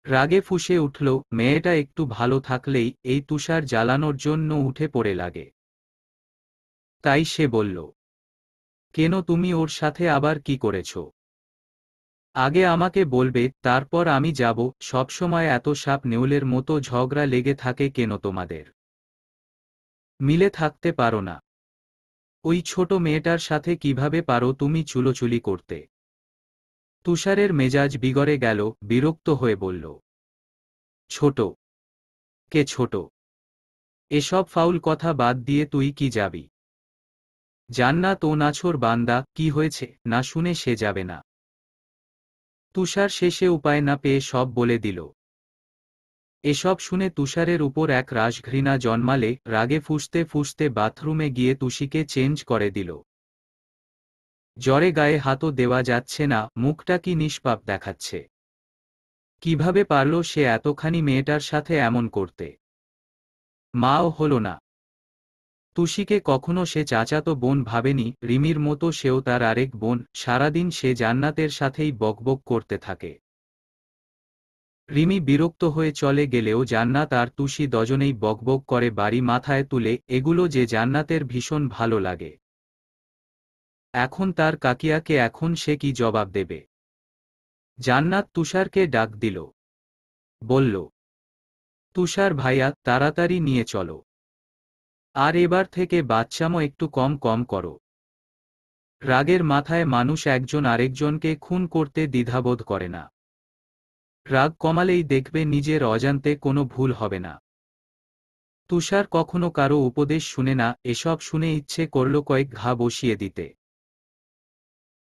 রাগে ফুঁসে উঠল, মেয়েটা একটু ভালো থাকলেই এই তুষার জ্বালানোর জন্য উঠে পড়ে লাগে। তাই সে বলল, কেন, তুমি ওর সাথে আবার কি করেছ? আগে আমাকে বলবে, তারপর আমি যাব। সবসময় এত সাপ নেউলের মতো ঝগড়া লেগে থাকে কেন তোমাদের? মিলে থাকতে পারো না? ওই ছোট মেয়েটার সাথে কিভাবে পারো তুমি চুলোচুলি করতে? তুষারের মেজাজ বিগড়ে গেল, বিরক্ত হয়ে বলল, ছোট? কে ছোট? এসব ফাউল কথা বাদ দিয়ে তুই কি যাবি? জান্নাত ও নাছোড় বান্দা, কি হয়েছে না শুনে সে যাবে না? তুষার শেষে উপায় না পেয়ে সব বলে দিল। এসব শুনে তুষারের উপর এক রাশ ঘৃণা জন্মালে রাগে ফুঁসতে ফুঁসতে বাথরুমে গিয়ে তুষিকে চেঞ্জ করে দিল। জ্বরে গায়ে হাতও দেওয়া যাচ্ছে না, মুখটা কি নিষ্পাপ দেখাচ্ছে। কিভাবে পারল সে এতখানি মেয়েটার সাথে এমন করতে? মাও হল না। তুষিকে কখনো সে চাচাতো বোন ভাবেনি, রিমির মতো সেও তার আরেক বোন। সারাদিন সে জান্নাতের সাথেই বকবক করতে থাকে। রিমি বিরক্ত হয়ে চলে গেলেও জান্নাত আর তুষি দুজনেই বকবক করে বাড়ি মাথায় তুলে, এগুলো যে জান্নাতের ভীষণ ভালো লাগে। এখন তার কাকিয়াকে এখন সে কি জবাব দেবে? জান্নাত তুষারকে ডাক দিল। বলল, তুষার ভাইয়া, তাড়াতাড়ি নিয়ে চলো। আর এবার থেকে বাচ্চামো একটু কম কম করো। রাগের মাথায় মানুষ একজন আরেকজনকে খুন করতে দ্বিধাবোধ করে না। রাগ কমালেই দেখবে নিজের অজান্তে কোনো ভুল হবে না। তুষার কখনো কারো উপদেশ শুনে না, এসব শুনে ইচ্ছে করল কয়েক ঘা বসিয়ে দিতে।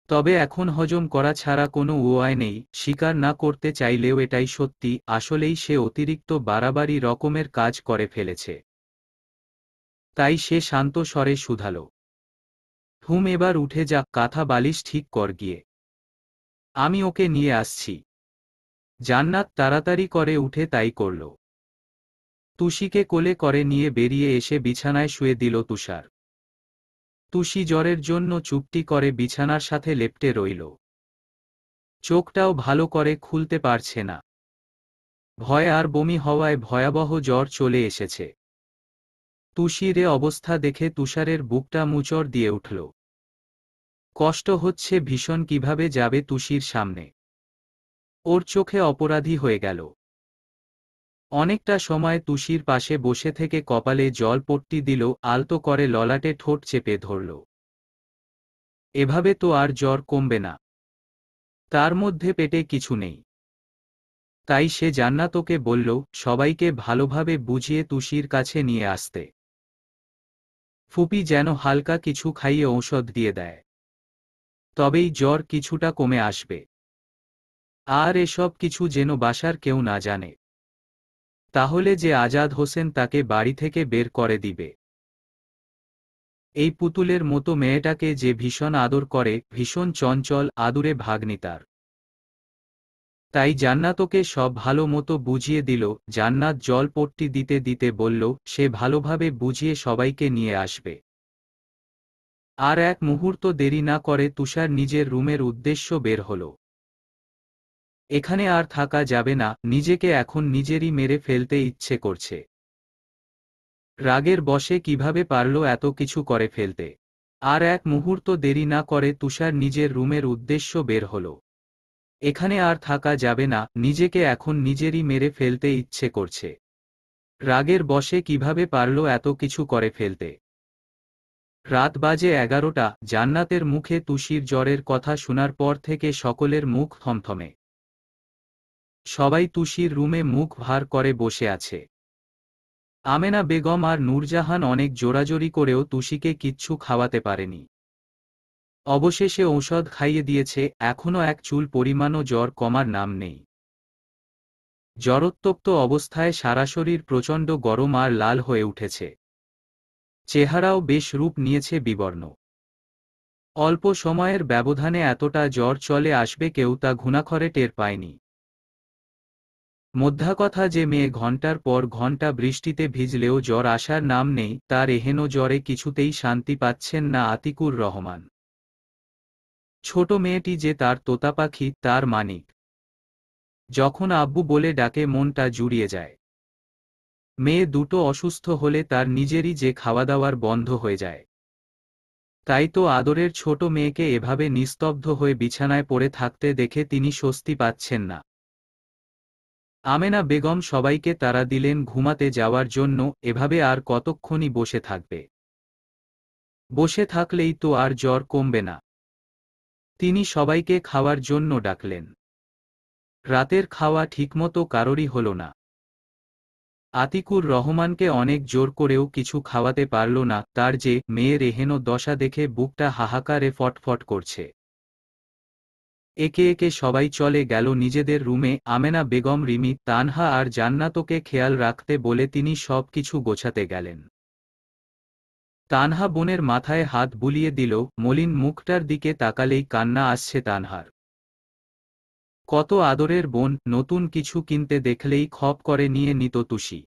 তবে এখন হজম করা ছাড়া কোনো উপায় নেই। স্বীকার না করতে চাইলেও এটাই সত্যি, আসলেই সে অতিরিক্ত বাড়াবাড়ি রকমের কাজ করে ফেলেছে। তাই সে শান্ত স্বরে শুধাল, হুম, এবার উঠে যা, কাঁথা বালিশ ঠিক কর গিয়ে। আমি ওকে নিয়ে আসছি। জান্নাত তাড়াতাড়ি করে উঠে তাই করল। তুষিকে কোলে করে নিয়ে বেরিয়ে এসে বিছানায় শুয়ে দিল তুষার। তুষি জ্বরের জন্য চুপটি করে বিছানার সাথে লেপ্টে রইল। চোখটাও ভালো করে খুলতে পারছে না। ভয় আর বমি হওয়ায় ভয়াবহ জ্বর চলে এসেছে। তুষির এ অবস্থা দেখে তুষারের বুকটা মুচড় দিয়ে উঠল। কষ্ট হচ্ছে ভীষণ, কিভাবে যাবে তুষির সামনে। ওর চোখে অপরাধী হয়ে গেল। অনেকটা সময় তুষির পাশে বসে থেকে কপালে জল পট্টি দিল, আলতো করে ললাটে ঠোঁট চেপে ধরল। এভাবে তো আর জ্বর কমবে না। তার মধ্যে পেটে কিছু নেই। তাই সে জান্নাতকে বলল, সবাইকে ভালোভাবে বুঝিয়ে তুষির কাছে নিয়ে আসতে। ফুপি যেন হালকা কিছু খাইয়ে ঔষধ দিয়ে দেয়। তবেই জ্বর কিছুটা কমে আসবে। আর এসব কিছু যেন বাসার কেউ না জানে। তাহলে যে আজাদ হোসেন তাকে বাড়ি থেকে বের করে দিবে। এই পুতুলের মতো মেয়েটাকে যে ভীষণ আদর করে, ভীষণ চঞ্চল, আদুরে ভাগ্নি তার। তাই জান্নাত ওকে সব ভালো মতো বুঝিয়ে দিল। জান্নাত জলপট্টি দিতে দিতে বলল সে ভালোভাবে বুঝিয়ে সবাইকে নিয়ে আসবে। আর এক মুহূর্ত দেরি না করে তুষার নিজের রুমের উদ্দেশ্য বের হল। এখানে আর থাকা যাবে না, নিজেকে এখন নিজেরই মেরে ফেলতে ইচ্ছে করছে। রাগের বশে কিভাবে পারল এত কিছু করে ফেলতে। আর এক মুহূর্ত দেরি না করে তুষার নিজের রুমের উদ্দেশ্য বের হল। এখানে আর থাকা যাবে না, নিজেকে এখন নিজেরই মেরে ফেলতে ইচ্ছে করছে। রাগের বশে কিভাবে পারল এত কিছু করে ফেলতে। রাত বাজে 11টা। জান্নাতের মুখে তুষির জ্বরের কথা শোনার পর থেকে সকলের মুখ থমথমে। সবাই তুষির রুমে মুখ ভার করে বসে আছে। আমেনা বেগম আর নূরজাহান অনেক জোরাজোরি করেও তুষিকে কিচ্ছু খাওয়াতে পারেনি। অবশেষে ঔষধ খাইয়ে দিয়েছে, এখনও এক চুল পরিমাণও জ্বর কমার নাম নেই। জ্বরোত্তপ্ত অবস্থায় সারা শরীর প্রচণ্ড গরম আর লাল হয়ে উঠেছে। চেহারাও বেশ রূপ নিয়েছে বিবর্ণ। অল্প সময়ের ব্যবধানে এতটা জ্বর চলে আসবে কেউ তা ঘুণাক্ষরে টের পায়নি। মধ্যাকথা যে মেয়ে ঘণ্টার পর ঘণ্টা বৃষ্টিতে ভিজলেও জ্বর আসার নাম নেই, তার এহেন জ্বরে কিছুতেই শান্তি পাচ্ছেন না আতিকুর রহমান। ছোট মেয়েটি যে তার তোতা পাখি, তার মানিক। যখন আব্বু বলে ডাকে মনটা জুড়িয়ে যায়। মেয়ে দুটো অসুস্থ হলে তার নিজেরই যে খাওয়াদাওয়ার বন্ধ হয়ে যায়। তাই তো আদরের ছোট মেয়েকে এভাবে নিস্তব্ধ হয়ে বিছানায় পড়ে থাকতে দেখে তিনি স্বস্তি পাচ্ছেন না। আমেনা বেগম সবাইকে তাড়া দিলেন ঘুমাতে যাওয়ার জন্য। এভাবে আর কতক্ষণই বসে থাকবে। বসে থাকলেই তো আর জ্বর কমবে না। তিনি সবাইকে খাওয়ার জন্য ডাকলেন। রাতের খাওয়া ঠিকমতো কারোরই হল না। আতিকুর রহমানকে অনেক জোর করেও কিছু খাওয়াতে পারল না, তার যে মেয়ের এহেন দশা দেখে বুকটা হাহাকারে ফটফট করছে। একে একে সবাই চলে গেল নিজেদের রুমে। আমেনা বেগম, রিমি, তানহা আর জান্নাতকে খেয়াল রাখতে বলে তিনি সব কিছু গোছাতে গেলেন। তানহা বোনের মাথায় হাত বুলিয়ে দিল। মলিন মুখটার দিকে তাকালেই কান্না আসছে তানহার। কত আদরের বোন, নতুন কিছু কিনতে দেখলেই খপ করে নিয়ে নিত তুষি।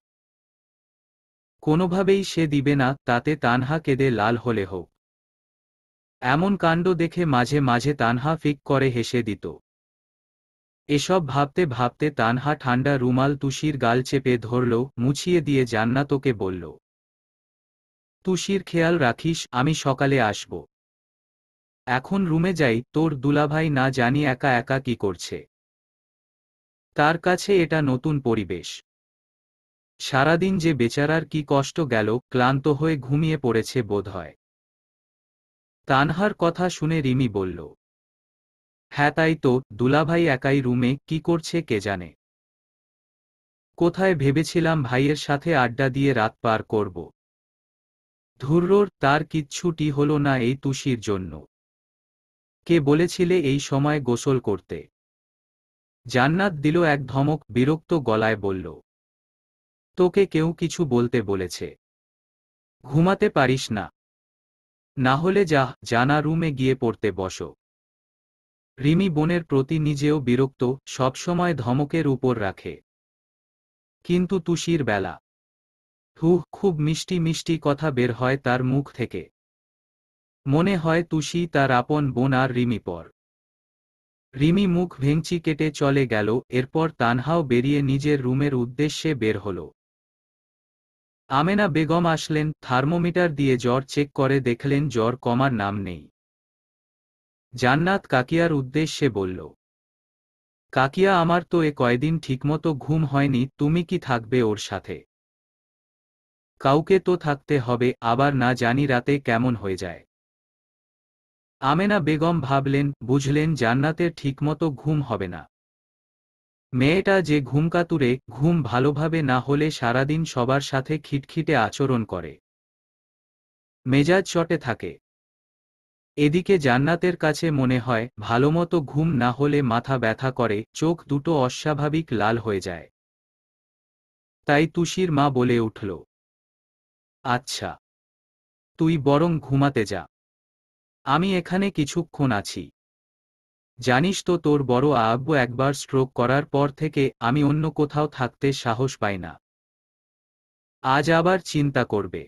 কোনোভাবেই সে দিবে না, তাতে তানহা কেঁদে লাল হলে হোক। এমন কাণ্ড দেখে মাঝে মাঝে তানহা ফিক করে হেসে দিত। এসব ভাবতে ভাবতে তানহা ঠান্ডা রুমাল তুষির গাল চেপে ধরল, মুছিয়ে দিয়ে জান্নাতকে বলল, তুষির খেয়াল রাখিস, আমি সকালে আসব। এখন রুমে যাই, তোর দুলাভাই না জানি একা একা কি করছে। তার কাছে এটা নতুন পরিবেশ। সারাদিন যে বেচারার কি কষ্ট গেল, ক্লান্ত হয়ে ঘুমিয়ে পড়েছে বোধহয়। তানহার কথা শুনে রিমি বলল, হ্যাঁ তাই তো, দুলাভাই একাই রুমে, কি করছে কে জানে। কোথায় ভেবেছিলাম ভাইয়ের সাথে আড্ডা দিয়ে রাত পার করব। ধুর্রোর, তার কিচ্ছুটি হলো না এই তুষির জন্য। কে বলেছিলে এই সময় গোসল করতে? জান্নাত দিল এক ধমক, বিরক্ত গলায় বলল, তোকে কেউ কিছু বলতে বলেছে? ঘুমাতে পারিস না? না হলে যা, জানা রুমে গিয়ে পড়তে বসো। রিমি বোনের প্রতি নিজেও বিরক্ত, সবসময় ধমকের উপর রাখে। কিন্তু তুষির বেলা, খুব মিষ্টি মিষ্টি কথা বের হয় তার মুখ থেকে। মনে হয় তুষি তার আপন বোন আর রিমি পর। রিমি মুখ ভেঙচি কেটে চলে গেল। এরপর তানহাও বেরিয়ে নিজের রুমের উদ্দেশ্যে বের হল। আমেনা বেগম আসলেন, থার্মোমিটার দিয়ে জ্বর চেক করে দেখলেন জ্বর কমার নাম নেই। জান্নাত কাকিয়ার উদ্দেশ্যে বলল, কাকিয়া, আমার তো কয়দিন ঠিকমতো ঘুম হয়নি, তুমি কি থাকবে ওর সাথে? কাউকে তো থাকতে হবে, আবার না জানি রাতে কেমন হয়ে যায়। আমেনা বেগম ভাবলেন, বুঝলেন জান্নাতের ঠিকমতো ঘুম হবে না। মেয়েটা যে ঘুমকাতুরে, ঘুম ভালোভাবে না হলে সারাদিন সবার সাথে খিটখিটে আচরণ করে, মেজাজ চটে থাকে। এদিকে জান্নাতের কাছে মনে হয় ভালোমতো ঘুম না হলে মাথা ব্যথা করে, চোখ দুটো অস্বাভাবিক লাল হয়ে যায়। তাই তুষির মা বলে উঠল, আচ্ছা, তুই বরং ঘুমাতে যা, আমি এখানে কিছুক্ষণ আছি। জানিস তো তোর বড় আব্বু একবার স্ট্রোক করার পর থেকে আমি অন্য কোথাও থাকতে সাহস পাই না। আজ আবার চিন্তা করবে,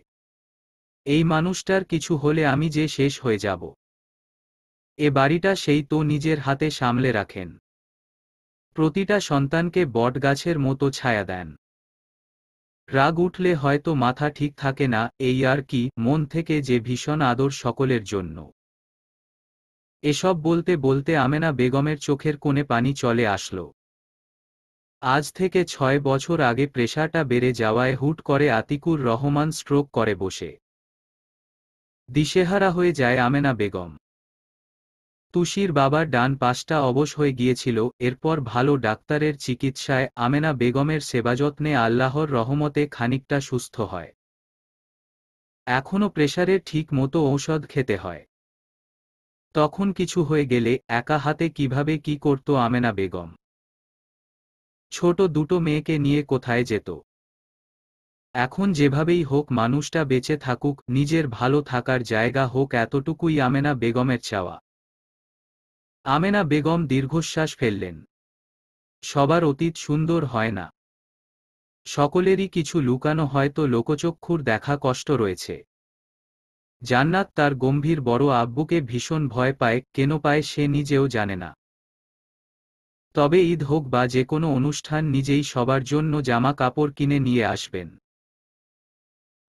এই মানুষটার কিছু হলে আমি যে শেষ হয়ে যাব। এ বাড়িটা সেই তো নিজের হাতে সামলে রাখেন, প্রতিটা সন্তানকে বটগাছের মতো ছায়া দেন। রাগ উঠলে হয়তো মাথা ঠিক থাকে না, এই আর কি, মন থেকে যে ভীষণ আদর সকলের জন্য। এসব বলতে বলতে আমেনা বেগমের চোখের কোণে পানি চলে আসলো। আজ থেকে ৬ বছর আগে প্রেশারটা বেড়ে যাওয়ায় হুট করে আতিকুর রহমান স্ট্রোক করে বসে দিশেহারা হয়ে যায় আমেনা বেগম। তুষির বাবার ডান পাশটা অবশ হয়ে গিয়েছিল, এরপর ভালো ডাক্তারের চিকিৎসায় আমেনা বেগমের সেবাযত্নে আল্লাহর রহমতে খানিকটা সুস্থ হয়। এখনও প্রেশারের ঠিক মতো ঔষধ খেতে হয়। তখন কিছু হয়ে গেলে একা হাতে কিভাবে কি করত আমেনা বেগম? ছোট দুটো মেয়েকে নিয়ে কোথায় যেত? এখন যেভাবেই হোক মানুষটা বেঁচে থাকুক, নিজের ভালো থাকার জায়গা হোক, এতটুকুই আমেনা বেগমের চাওয়া। আমেনা বেগম দীর্ঘশ্বাস ফেললেন। সবার অতীত সুন্দর হয় না, সকলেরই কিছু লুকানো হয়তো লোকচক্ষুর দেখা কষ্ট রয়েছে। জান্নাত তার গম্ভীর বড় আব্বুকে ভীষণ ভয় পায়, কেন পায় সে নিজেও জানে না। তবে ঈদ হোক বা যে কোনো অনুষ্ঠান নিজেই সবার জন্য জামা কাপড় কিনে নিয়ে আসবেন।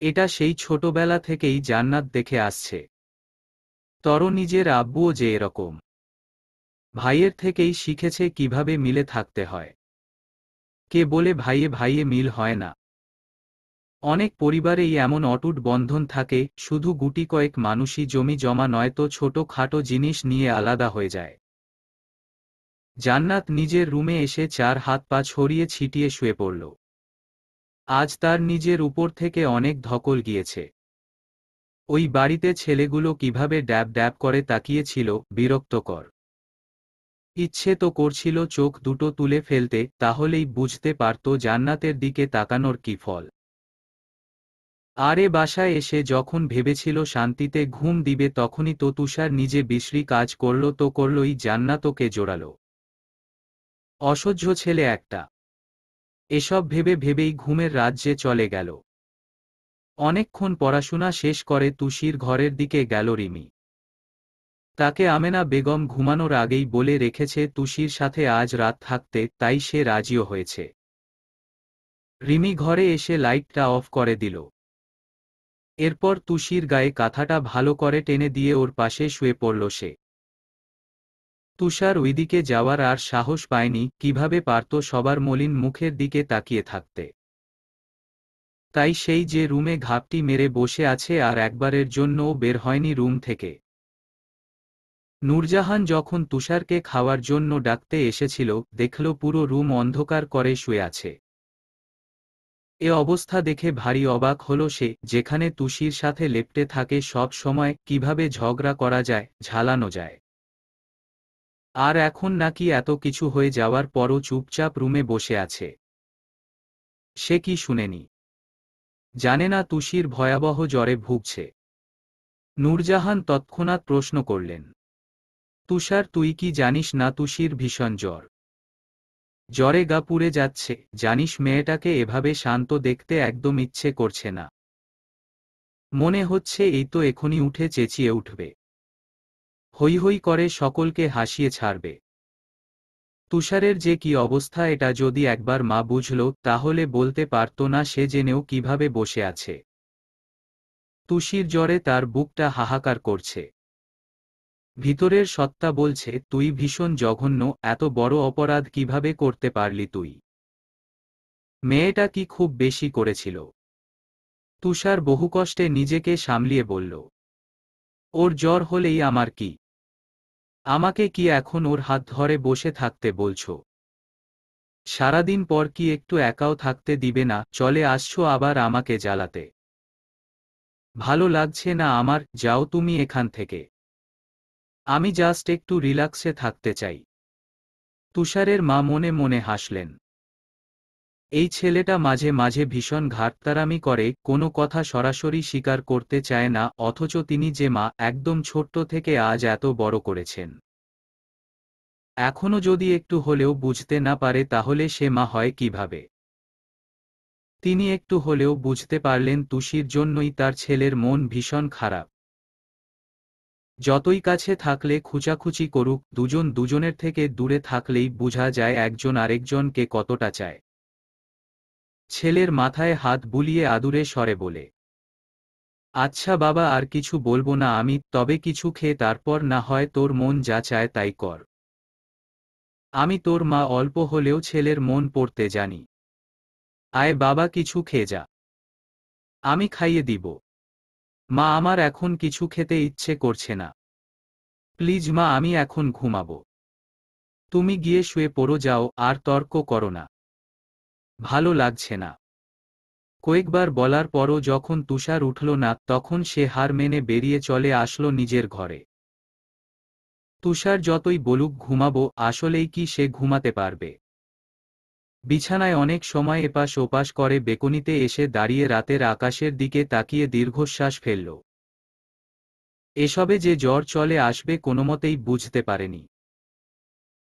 এটা সেই ছোটবেলা থেকেই জান্নাত দেখে আসছে। তর নিজের আব্বুও যে এরকম। ভাইয়ের থেকেই শিখেছে কিভাবে মিলে থাকতে হয়। কে বলে ভাইয়ে ভাইয়ে মিল হয় না? অনেক পরিবারেই এমন অটুট বন্ধন থাকে, শুধু গুটি কয়েক মানুষই জমি জমা নয়তো ছোট খাটো জিনিস নিয়ে আলাদা হয়ে যায়। জান্নাত নিজের রুমে এসে ৪ হাত পা ছড়িয়ে ছিটিয়ে শুয়ে পড়ল। আজ তার নিজের উপর থেকে অনেক ধকল গিয়েছে। ওই বাড়িতে ছেলেগুলো কিভাবে ড্যাব ড্যাব করে তাকিয়েছিল, বিরক্তকর। ইচ্ছে তো করছিল চোখ দুটো তুলে ফেলতে, তাহলেই বুঝতে পারত জান্নাতের দিকে তাকানোর কি ফল। আরে বাসায় এসে যখন ভেবেছিল শান্তিতে ঘুম দিবে, তখনই তো তুষার নিজে বিশ্রী কাজ করল তো করলই, জান্নাত ওকে জোরালো। অসহ্য ছেলে একটা। এসব ভেবে ভেবেই ঘুমের রাজ্যে চলে গেল। অনেকক্ষণ পড়াশোনা শেষ করে তুষির ঘরের দিকে গেল রিমি। তাকে আমেনা বেগম ঘুমানোর আগেই বলে রেখেছে তুষির সাথে আজ রাত থাকতে, তাই সে রাজিও হয়েছে। রিমি ঘরে এসে লাইটটা অফ করে দিল। এরপর তুষির গায়ে কাঁথাটা ভালো করে টেনে দিয়ে ওর পাশে শুয়ে পড়ল সে। তুষার ওইদিকে যাওয়ার আর সাহস পায়নি, কিভাবে পারত সবার মলিন মুখের দিকে তাকিয়ে থাকতে। তাই সেই যে রুমে ঘাপটি মেরে বসে আছে আর একবারের জন্যও বের হয়নি রুম থেকে। নূরজাহান যখন তুষারকে খাওয়ার জন্য ডাকতে এসেছিল, দেখল পুরো রুম অন্ধকার করে শুয়ে আছে। এ অবস্থা দেখে ভারী অবাক হলো সে, যেখানে তুষির সাথে লেপ্টে থাকে সব সময়, কিভাবে ঝগড়া করা যায়, ঝালানো যায়। আর এখন নাকি এত কিছু হয়ে যাওয়ার পরও চুপচাপ রুমে বসে আছে। সে কি শুনেনি? জানে না তুষির ভয়াবহ জ্বরে ভুগছে? নূরজাহান তৎক্ষণাৎ প্রশ্ন করলেন, তুষার তুই কি জানিস না তুষির ভীষণ জ্বর? জ্বরে গা পুড়ে যাচ্ছে, জানিস মেয়েটাকে এভাবে শান্ত দেখতে একদম ইচ্ছে করছে না। মনে হচ্ছে এই তো এখনই উঠে চেঁচিয়ে উঠবে, হৈ হৈ করে সকলকে হাসিয়ে ছাড়বে। তুষারের যে কি অবস্থা, এটা যদি একবার মা বুঝল তাহলে বলতে পারত না সে জেনেও কিভাবে বসে আছে। তুষির জ্বরে তার বুকটা হাহাকার করছে। ভিতরের সত্তা বলছে তুই ভীষণ জঘন্য, এত বড় অপরাধ কিভাবে করতে পারলি তুই? মেয়েটা কি খুব বেশি করেছিল? তুষার বহু কষ্টে নিজেকে সামলিয়ে বলল, ওর জ্বর হলেই আমার কি? আমাকে কি এখন ওর হাত ধরে বসে থাকতে বলছো? সারাদিন পর কি একটু একাও থাকতে দিবে না? চলে আসছো আবার আমাকে জ্বালাতে। ভালো লাগছে না আমার, যাও তুমি এখান থেকে। আমি জাস্ট একটু রিল্যাক্সে থাকতে চাই। তুষারের মা মনে মনে হাসলেন। এই ছেলেটা মাঝে মাঝে ভীষণ ঘাটতারামি করে, কোনো কথা সরাসরি স্বীকার করতে চায় না, অথচ তিনি যে মা একদম ছোট্ট থেকে আজ এত বড় করেছেন। এখনো যদি একটু হলেও বুঝতে না পারে তাহলে সে মা হয় কিভাবে? তিনি একটু হলেও বুঝতে পারলেন তুষির জন্যই তার ছেলের মন ভীষণ খারাপ। যতই কাছে থাকলে খুঁচাখুচি করুক, দুজন দুজনের থেকে দূরে থাকলেই বোঝা যায় একজন আরেকজনকে কতটা চায়। ছেলের মাথায় হাত বুলিয়ে আদুরে স্বরে বলে, আচ্ছা বাবা, আর কিছু বলবো না আমি, তবে কিছু খেয়ে তারপর না হয় তোর মন যা চায় তাই কর। আমি তোর মা, অল্প হলেও ছেলের মন পড়তে জানি। আয় বাবা, কিছু খেয়ে যা, আমি খাইয়ে দিব। মা, আমার এখন কিছু খেতে ইচ্ছে করছে না। প্লিজ মা, আমি এখন ঘুমাবো। তুমি গিয়ে শুয়ে পড়ো যাও, আর তর্ক করো না। ভালো লাগছে না। কয়েকবার বলার পরও যখন তুষার উঠল না, তখন সে হার মেনে বেরিয়ে চলে আসলো নিজের ঘরে। তুষার যতই বলুক ঘুমাবো, আসলেই কি সে ঘুমাতে পারবে? বিছানায় অনেক সময় এপাশ ওপাশ করে বেকনিতে এসে দাঁড়িয়ে রাতের আকাশের দিকে তাকিয়ে দীর্ঘশ্বাস ফেলল। এসবে যে জ্বর চলে আসবে কোনোমতেই বুঝতে পারেনি।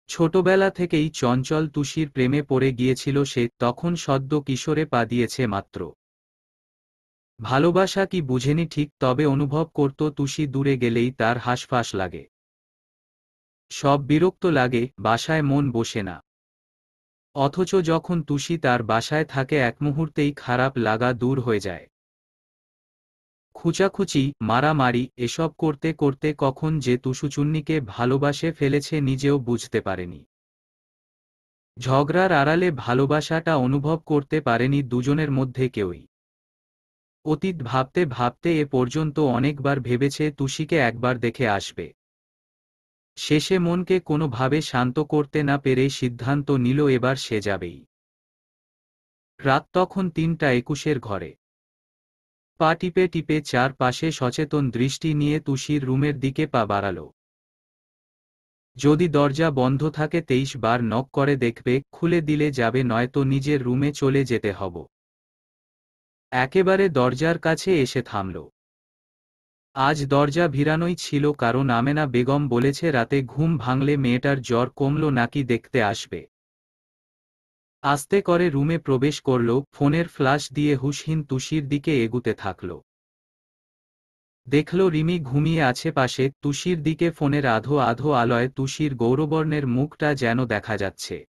ছোটবেলা থেকেই চঞ্চল তুষির প্রেমে পড়ে গিয়েছিল সে, তখন সদ্য কিশোরে পা দিয়েছে মাত্র। ভালোবাসা কি বুঝেনি ঠিক, তবে অনুভব করত তুষি দূরে গেলেই তার হাসফাস লাগে। সব বিরক্ত লাগে, বাসায় মন বসে না। অথচ যখন তুষি তার বাসায় থাকে এক মুহূর্তেই খারাপ লাগা দূর হয়ে যায়। খুচাখুচি, মারামারি, এসব করতে করতে কখন যে তুষুচুন্নিকে ভালোবাসে ফেলেছে নিজেও বুঝতে পারেনি। ঝগড়ার আড়ালে ভালোবাসাটা অনুভব করতে পারেনি দুজনের মধ্যে কেউই। অতীত ভাবতে ভাবতে এ পর্যন্ত অনেকবার ভেবেছে তুষিকে একবার দেখে আসবে। শেষে মনকে কোনোভাবে শান্ত করতে না পেরে সিদ্ধান্ত নিল এবার সে যাবেই। রাত তখন ৩:২১ ঘরে। পা টিপে টিপে চারপাশে সচেতন দৃষ্টি নিয়ে তুষির রুমের দিকে পা বাড়াল। যদি দরজা বন্ধ থাকে ২৩ বার নক করে দেখবে, খুলে দিলে যাবে, নয়তো নিজের রুমে চলে যেতে হব। একেবারে দরজার কাছে এসে থামল। আজ দরজা ভিড়ানোই ছিল, কারণ আমেনা বেগম বলেছে রাতে ঘুম ভাঙলে মেয়েটার জ্বর কমল নাকি দেখতে আসবে। আস্তে করে রুমে প্রবেশ করল, ফোনের ফ্ল্যাশ দিয়ে হুঁশহীন তুষির দিকে এগুতে থাকল। দেখল রিমি ঘুমিয়ে আছে পাশে, তুষির দিকে ফোনের আধো আধো আলোয় তুষির গৌরবর্ণের মুখটা যেন দেখা যাচ্ছে।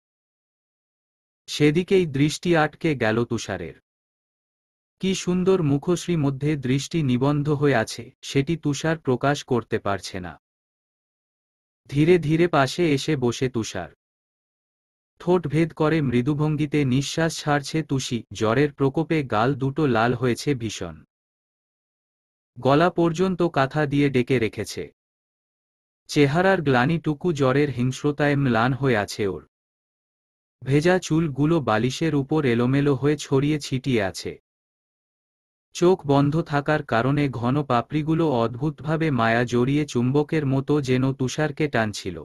সেদিকেই দৃষ্টি আটকে গেল তুষারের। কি সুন্দর মুখশ্রী, মধ্যে দৃষ্টি নিবন্ধ হয়ে আছে, সেটি তুষার প্রকাশ করতে পারছে না। ধীরে ধীরে পাশে এসে বসে তুষার। ঠোঁট ভেদ করে মৃদুভঙ্গিতে নিঃশ্বাস ছাড়ছে তুষি, জ্বরের প্রকোপে গাল দুটো লাল হয়েছে ভীষণ। গলা পর্যন্ত কাঁথা দিয়ে ডেকে রেখেছে। চেহারার গ্লানিটুকু জ্বরের হিংস্রতায় ম্লান হয়ে আছে ওর। ভেজা চুলগুলো বালিশের উপর এলোমেলো হয়ে ছড়িয়ে ছিটিয়ে আছে। চোখ বন্ধ থাকার কারণে ঘন পাপড়িগুলো অদ্ভুতভাবে মায়া জড়িয়ে চুম্বকের মতো যেন তুষারকে টানছিল।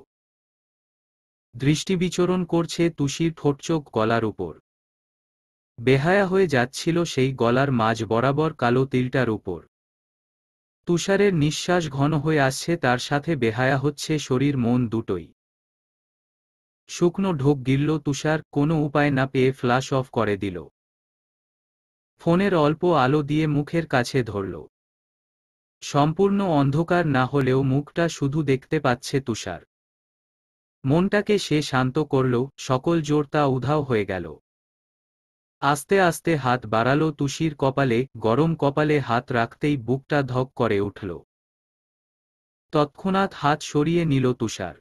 দৃষ্টি বিচরণ করছে তুষির ঠোঁটচোখ গলার উপর। বেহায়া হয়ে যাচ্ছিল সেই গলার মাঝ বরাবর কালো তিলটার উপর। তুষারের নিঃশ্বাস ঘন হয়ে আসছে, তার সাথে বেহায়া হচ্ছে শরীর মন দুটোই। শুকনো ঢোক গিলল তুষার, কোনো উপায় না পেয়ে ফ্ল্যাশ অফ করে দিল। ফোনের অল্প আলো দিয়ে মুখের কাছে ধরল। সম্পূর্ণ অন্ধকার না হলেও মুখটা শুধু দেখতে পাচ্ছে তুষার। মনটাকে সে শান্ত করল, সকল জোরতা উধাও হয়ে গেল। আস্তে আস্তে হাত বাড়ালো তুষির কপালে, গরম কপালে হাত রাখতেই বুকটা ধক করে উঠল। তৎক্ষণাৎ হাত সরিয়ে নিল তুষার।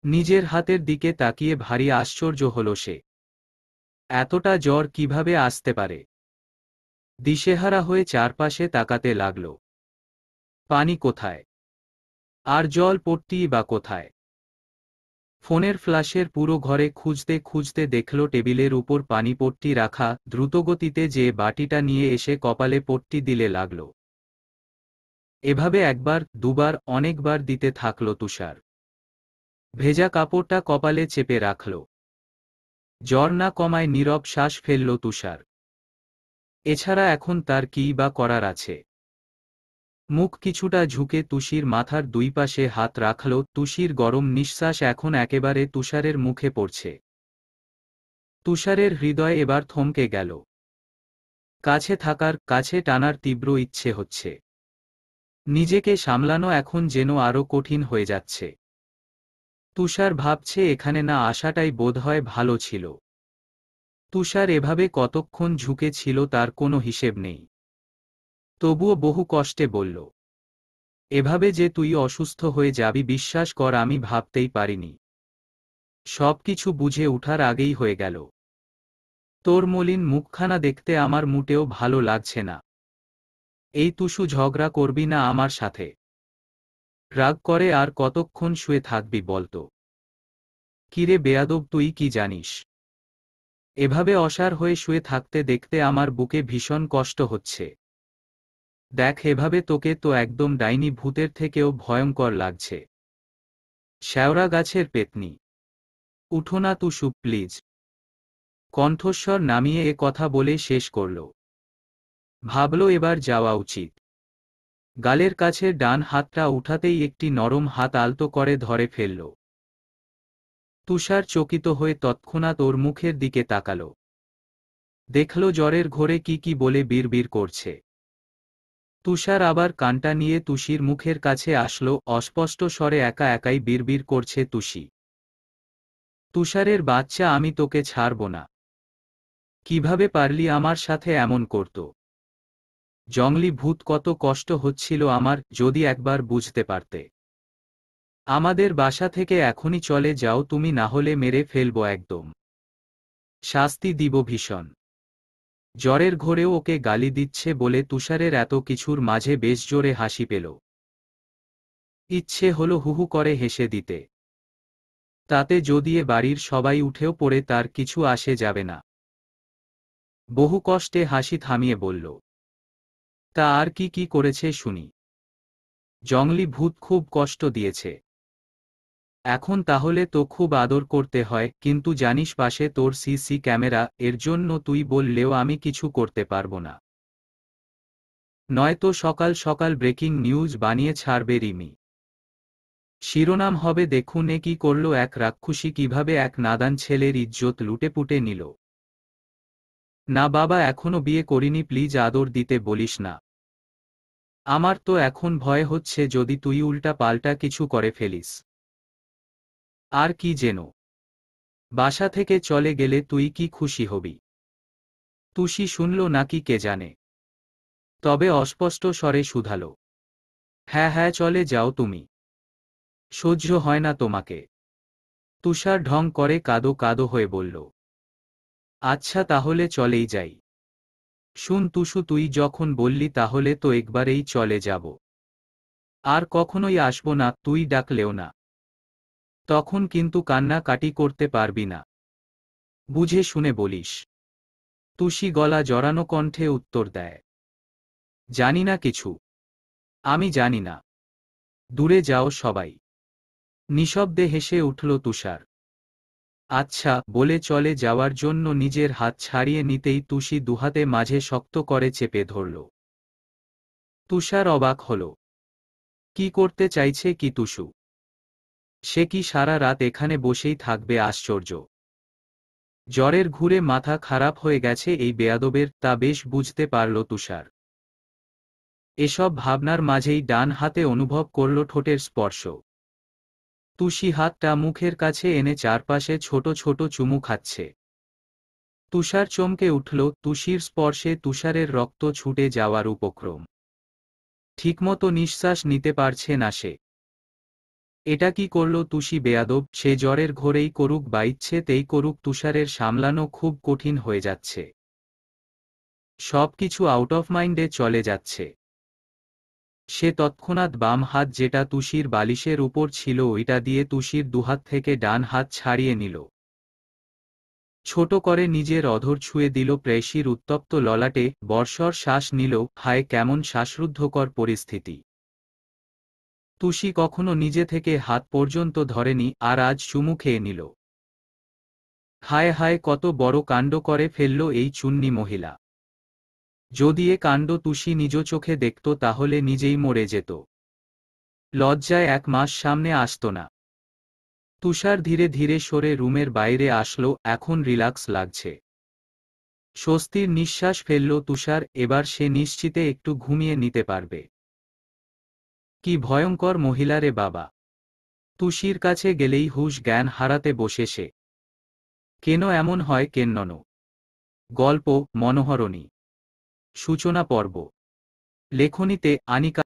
নিজের হাতের দিকে তাকিয়ে ভারী আশ্চর্য হল সে। এতটা জ্বর কিভাবে আসতে পারে? দিশেহারা হয়ে চারপাশে তাকাতে লাগল। পানি কোথায়? আর জল পট্টিই বা কোথায়? ফোনের ফ্ল্যাশের পুরো ঘরে খুঁজতে খুঁজতে দেখল টেবিলের উপর পানি পট্টি রাখা, দ্রুতগতিতে যে বাটিটা নিয়ে এসে কপালে পট্টি দিলে লাগল। এভাবে একবার, দুবার, অনেকবার দিতে থাকল তুষার। ভেজা কাপড়টা কপালে চেপে রাখল। জ্বর না কমায় নীরব শ্বাস ফেলল তুষার। এছাড়া এখন তার কী বা করার আছে? মুখ কিছুটা ঝুঁকে তুষির মাথার দুই পাশে হাত রাখল। তুষির গরম নিঃশ্বাস এখন একেবারে তুষারের মুখে পড়ছে। তুষারের হৃদয় এবার থমকে গেল। কাছে থাকার, কাছে টানার তীব্র ইচ্ছে হচ্ছে। নিজেকে সামলানো এখন যেন আরো কঠিন হয়ে যাচ্ছে। তুষার ভাবছে এখানে না আসাটাই বোধহয় ভালো ছিল। তুষার এভাবে কতক্ষণ ঝুঁকে ছিল তার কোনো হিসেব নেই। তবুও বহু কষ্টে বলল, এভাবে যে তুই অসুস্থ হয়ে যাবি বিশ্বাস কর আমি ভাবতেই পারিনি। সবকিছু বুঝে উঠার আগেই হয়ে গেল। তোর মলিন মুখখানা দেখতে আমার মোটেও ভালো লাগছে না। এই তুষু ঝগড়া করবি না আমার সাথে। রাগ করে আর কতক্ষণ শুয়ে থাকবি বলতো? কিরে বেয়াদব তুই কি জানিস? এভাবে অসাড় হয়ে শুয়ে থাকতে দেখতে আমার বুকে ভীষণ কষ্ট হচ্ছে। দেখ এভাবে তোকে তো একদম ডাইনি ভূতের থেকেও ভয়ঙ্কর লাগছে। শ্যাওড়া গাছের পেতনি, উঠো না তুষু প্লিজ। কণ্ঠস্বর নামিয়ে এ কথা বলে শেষ করল। ভাবল এবার যাওয়া উচিত। গালের কাছের ডান হাতটা উঠাতেই একটি নরম হাত আলতো করে ধরে ফেলল। তুষার চকিত হয়ে তৎক্ষণাৎ ওর মুখের দিকে তাকাল। দেখল জ্বরের ঘোরে কি বলে বিড়বিড় করছে। তুষার আবার কানটা নিয়ে তুষির মুখের কাছে আসলো। অস্পষ্ট স্বরে একা একাই বিড়বিড় করছে তুষি। তুষারের বাচ্চা আমি তোকে ছাড়ব না। কিভাবে পারলি আমার সাথে এমন করত? জংলি ভূত কত কষ্ট হচ্ছিল আমার, যদি একবার বুঝতে পারতে। আমাদের বাসা থেকে এখনই চলে যাও তুমি, না হলে মেরে ফেলবো একদম। শাস্তি দিব ভীষণ। জ্বরের ঘোরেও ওকে গালি দিচ্ছে বলে তুষারের এত কিছুর মাঝে বেশ জোরে হাসি পেল। ইচ্ছে হলো হুহু করে হেসে দিতে। তাতে যদি এ বাড়ির সবাই উঠেও পড়ে তার কিছু আসে যাবে না। বহু কষ্টে হাসি থামিয়ে বলল, তা আর কি করেছে শুনি? জংলি ভূত খুব কষ্ট দিয়েছে। এখন তাহলে তো খুব আদর করতে হয়, কিন্তু জানিস পাশে তোর সিসি ক্যামেরা, এর জন্য তুই বললেও আমি কিছু করতে পারবো না। নয়তো সকাল সকাল ব্রেকিং নিউজ বানিয়ে ছাড়বে রিমি। শিরোনাম হবে দেখুন এ কি করল এক রাক্ষসী, কিভাবে এক নাদান ছেলের ইজ্জত লুটেপুটে নিল। না বাবা এখনো বিয়ে করিনি, প্লিজ আদর দিতে বলিস না। আমার তো এখন ভয় হচ্ছে যদি তুই উল্টা পাল্টা কিছু করে ফেলিস। আর কি যেন, বাসা থেকে চলে গেলে তুই কি খুশি হবি? তুষি শুনল নাকি কে জানে, তবে অস্পষ্ট স্বরে শুধালো, হ্যাঁ চলে যাও তুমি। সহ্য হয় না তোমাকে? তুষার ঢং করে কাদো কাদো হয়ে বলল, আচ্ছা তাহলে চলেই যাই। শুন তুষু তুই যখন বললি তাহলে তো একবারেই চলে যাব। আর কখনোই আসবো না, তুই ডাকলেও না। তখন কিন্তু কান্না কাটি করতে পারবি না। বুঝে শুনে বলিস। তুষি গলা জড়ানো কণ্ঠে উত্তর দেয়, জানি না কিছু। আমি জানি না। দূরে যাও সবাই। নিঃশব্দে হেসে উঠল তুষার। আচ্ছা বলে চলে যাওয়ার জন্য নিজের হাত ছাড়িয়ে নিতেই তুষি দুহাতে মাঝে শক্ত করে চেপে ধরল। তুষার অবাক হল। কি করতে চাইছে কি তুষু? সে কি সারা রাত এখানে বসেই থাকবে? আশ্চর্য। জ্বরের ঘুরে মাথা খারাপ হয়ে গেছে এই বেয়াদবের, তা বেশ বুঝতে পারল তুষার। এসব ভাবনার মাঝেই ডান হাতে অনুভব করল ঠোঁটের স্পর্শ। তুষি হাতটা মুখের কাছে এনে চারপাশে ছোট ছোট চুমু খাচ্ছে। তুষার চমকে উঠল। তুষির স্পর্শে তুষারের রক্ত ছুটে যাওয়ার উপক্রম। ঠিকমতো নিঃশ্বাস নিতে পারছে না সে। এটা কি করল তুষি বেয়াদব? সে জ্বরের ঘোরেই করুক বা ইচ্ছেতেই করুক, তুষারের সামলানো খুব কঠিন হয়ে যাচ্ছে। সবকিছু আউট অফ মাইন্ডে চলে যাচ্ছে। সে তৎক্ষণাৎ বাম হাত যেটা তুষির বালিশের উপর ছিল ওইটা দিয়ে তুষির দুহাত থেকে ডান হাত ছাড়িয়ে নিল। ছোট করে নিজের অধর ছুঁয়ে দিল প্রেয়সীর উত্তপ্ত ললাটে। বর্ষর শ্বাস নিল। হায় কেমন শ্বাসরুদ্ধকর পরিস্থিতি। তুষি কখনো নিজে থেকে হাত পর্যন্ত ধরেনি, আর আজ চুমু খেয়ে নিল। হায় হায় কত বড় কাণ্ড করে ফেলল এই চুন্নি মহিলা। যদি এ কাণ্ড তুষি নিজ চোখে দেখত তাহলে নিজেই মরে যেত। লজ্জায় 1 মাস সামনে আসত না। তুষার ধীরে ধীরে সরে রুমের বাইরে আসলো, এখন রিল্যাক্স লাগছে। স্বস্তির নিঃশ্বাস ফেলল তুষার, এবার সে নিশ্চিতে একটু ঘুমিয়ে নিতে পারবে। কি ভয়ঙ্কর মহিলা রে বাবা! তুষির কাছে গেলেই হুঁশ জ্ঞান হারাতে বসে সে। কেন এমন হয় কেন্নন? গল্প মনোহরণী। সূচনা পর্ব। লেখনীতে আনিকা।